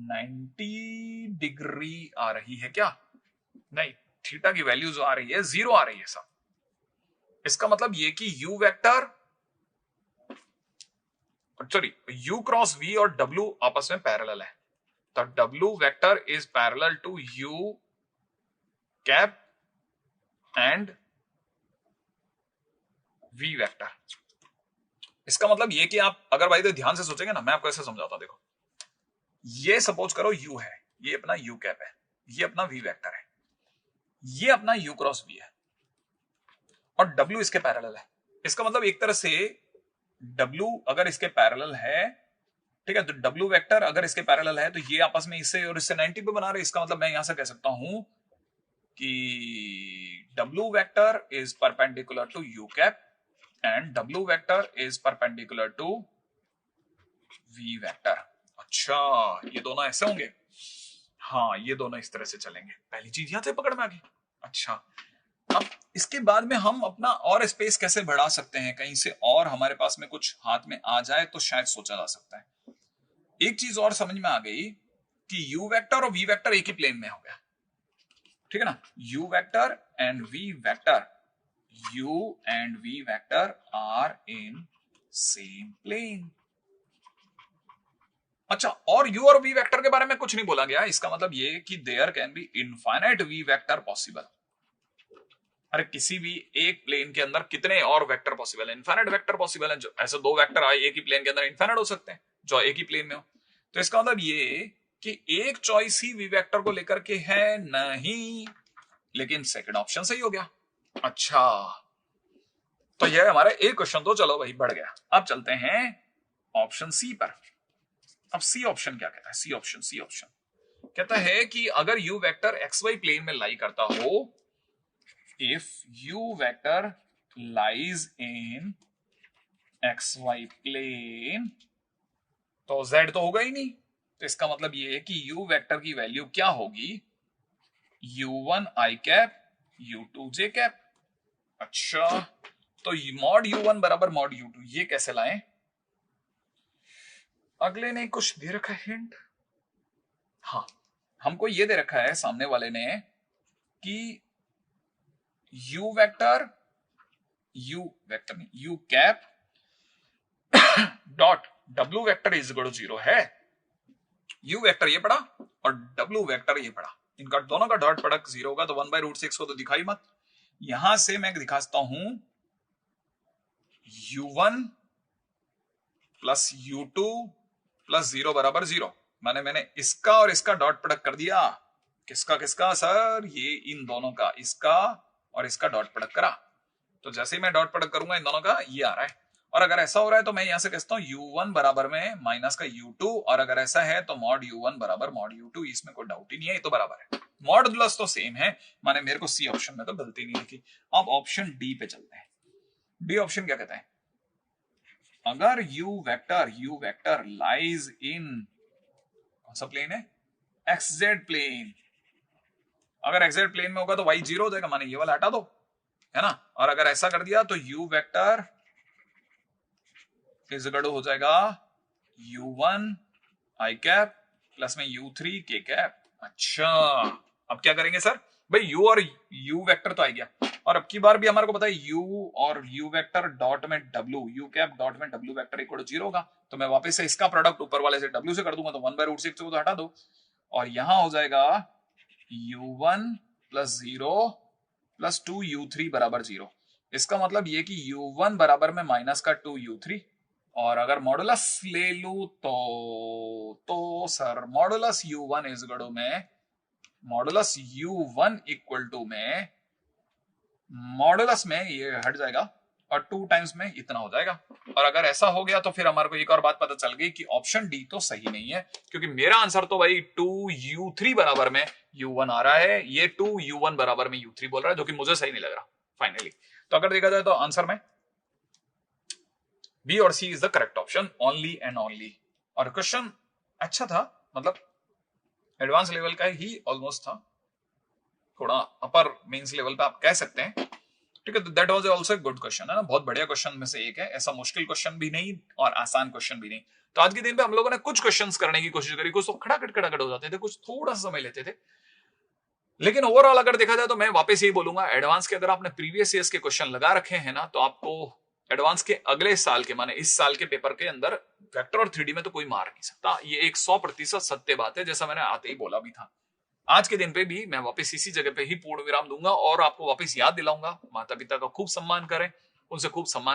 90 डिग्री आ रही है क्या, नहीं, थीटा की वैल्यू जो आ रही है 0 आ रही है सब। इसका मतलब ये कि u vector sorry u cross v और w आपस में पैरेलल है, तो w vector is parallel to u cap and v vector. इसका मतलब ये कि आप अगर भाई तो ध्यान से सोचेंगे ना, मैं आपको ऐसे समझाता हूं, देखो ये सपोज करो u है, ये अपना u कैप है, ये अपना v वेक्टर है, ये अपना u क्रॉस v है, और w इसके पैरेलल है। इसका मतलब एक तरह से w अगर इसके पैरेलल है, ठीक है, तो w वेक्टर अगर इसके पैरेलल है तो ये आपस में इससे और इससे 90 पे बना रहे। इसका मतलब मैं यहां से कह सकता हूं कि w vector is perpendicular to u cap and w vector is perpendicular to v vector. अच्छा, ये दोनों ऐसे होंगे, हाँ ये दोनों इस तरह से चलेंगे। पहली चीज यहां से पकड़ में आ गई। अच्छा, अब इसके बाद में हम अपना और स्पेस कैसे बढ़ा सकते हैं, कहीं से और हमारे पास में कुछ हाथ में आ जाए तो शायद सोचा जा सकता है। एक चीज और समझ में आ गई कि u वेक्टर और v वेक्टर एक ही प्लेन में हो गया, ठीक है ना, u vector and v vector, u and v vector are in same plane. अच्छा, और u और v वेक्टर के बारे में कुछ नहीं बोला गया, इसका मतलब ये कि there can be infinite v vector possible. अरे किसी भी एक प्लेन के अंदर कितने और वेक्टर पॉसिबल है? इनफाइनाइट वेक्टर पॉसिबल है। जो ऐसे दो वेक्टर आए एक ही प्लेन के अंदर इनफाइनाइट हो सकते हैं जो एक ही प्लेन में हो। तो इसका मतलब ये कि एक चॉइस ही वी वेक्टर को लेकर के है नहीं, लेकिन सेकंड ऑप्शन सही हो गया। अच्छा, तो यह हमारा एक क्वेश्चन तो चलो भाई बढ़ गया। अब चलते हैं ऑप्शन सी पर। अब सी ऑप्शन क्या कहता है? सी ऑप्शन कहता है कि अगर u vector x y plane में लाई करता हो, if u vector lies in x y plane, तो z तो होगा ही नहीं। तो इसका मतलब ये है कि u वेक्टर की वैल्यू क्या होगी? u1 i cap u2 j cap. अच्छा, तो मॉड u1 बराबर मॉड u2 ये कैसे लाएं? अगले ने कुछ दे रखा है हिंट। हाँ, हमको ये दे रखा है सामने वाले ने कि u वेक्टर नहीं u cap dot w vector is equal to 0 है। u वेक्टर ये पड़ा और w वेक्टर ये पड़ा, इनका दोनों का डॉट प्रोडक्ट 0 होगा, तो 1/√6 को तो दिखाई मत। यहां से मैं दिखाता हूं u1 प्लस u2 प्लस 0 बराबर 0। मैंने इसका और इसका डॉट प्रोडक्ट कर दिया। किसका किसका सर? ये इन दोनों का, इसका और इसका डॉट प्रोडक्ट करा। तो जैसे ही मैं डॉट प्रोडक्ट करूंगा इन दोनों का, ये आ रहा है। और अगर ऐसा हो रहा है तो मैं यहां से कहता हूं u1 बराबर में माइनस का u2, और अगर ऐसा है तो मॉड u1 बराबर मॉड u2। इसमें कोई डाउट ही नहीं है, ये तो बराबर है। मॉडुलस तो सेम है। माने मेरे को सी ऑप्शन में तो गलती नहीं लिखी। अब ऑप्शन डी पे चलते हैं। डी ऑप्शन क्या कहता है? अगर u वेक्टर लाइज इन कौन सा प्लेन है? xz plane. अगर xz प्लेन में होगा तो y 0 हो जाएगा, माने ये वाला हटा दो, है ना। और अगर ऐसा कर दिया तो u vector is equal to हो जाएगा u1 i कैप प्लस में u3 k कैप। अच्छा, अब क्या करेंगे सर? भाई u और u वेक्टर तो आ गया, और अब की बार भी हमारे को पता है u और u वेक्टर डॉट में w, u कैप डॉट में w वेक्टर इक्वल टू 0 होगा। तो मैं वापस से इसका प्रोडक्ट ऊपर वाले से w से कर दूंगा, तो 1/√6 को तो हटा दो, और यहां हो जाएगा u1 प्लस 0 प्लस 2u3 बराबर 0। इसका मतलब ये कि u1 बराबर में माइनस का 2u3, और अगर मॉडुलस ले लू तो sir modulus u1 is equal to में मॉडुलस u1 इक्वल टू में मॉडुलस में ये हट जाएगा और 2 टाइम्स में इतना हो जाएगा। और अगर ऐसा हो गया तो फिर हमारे को एक और बात पता चल गई कि ऑप्शन डी तो सही नहीं है, क्योंकि मेरा आंसर तो भाई 2u3 बराबर में u1 आ रहा है, ये 2u1 बराबर में u3 बोल रहा है, जो कि मुझे सही नहीं लग रहा फाइनली। तो अगर देखा जाए तो आंसर में बी और C is the correct option, only and only. और क्वेश्चन अच्छा था, मतलब एडवांस लेवल का ही ऑलमोस्ट था, थोड़ा अपर मेंस लेवल पे आप कह सकते हैं, ठीक है। तो that was also good question, है ना। बहुत बढ़िया क्वेश्चन में से एक है, ऐसा मुश्किल क्वेश्चन भी नहीं और आसान क्वेश्चन भी नहीं। तो आज के दिन पे हम लोगों ने कुछ क्वेश्चंस करने की कोशिश करी, कुछ तो खड़ाखट हो जाते थे, कुछ थोड़ा सा समय लेते थे, लेकिन ओवरऑल अगर देखा जाए तो मैं वापस यही बोलूंगा, एडवांस के अगर आपने प्रीवियस ईयर्स के क्वेश्चन लगा रखे हैं ना, तो आपको एडवांस के अगले साल के, माने इस साल के पेपर के अंदर वेक्टर और 3D में तो कोई मार नहीं सकता। ये एक 100% सत्य बात है, जैसा मैंने आते ही बोला भी था। आज के दिन पे भी मैं वापस इसी जगह पे ही पूर्ण विराम दूंगा और आपको वापस याद दिलाऊंगा, माता पिता का खूब सम्मान करें, उनसे खूब सम्मान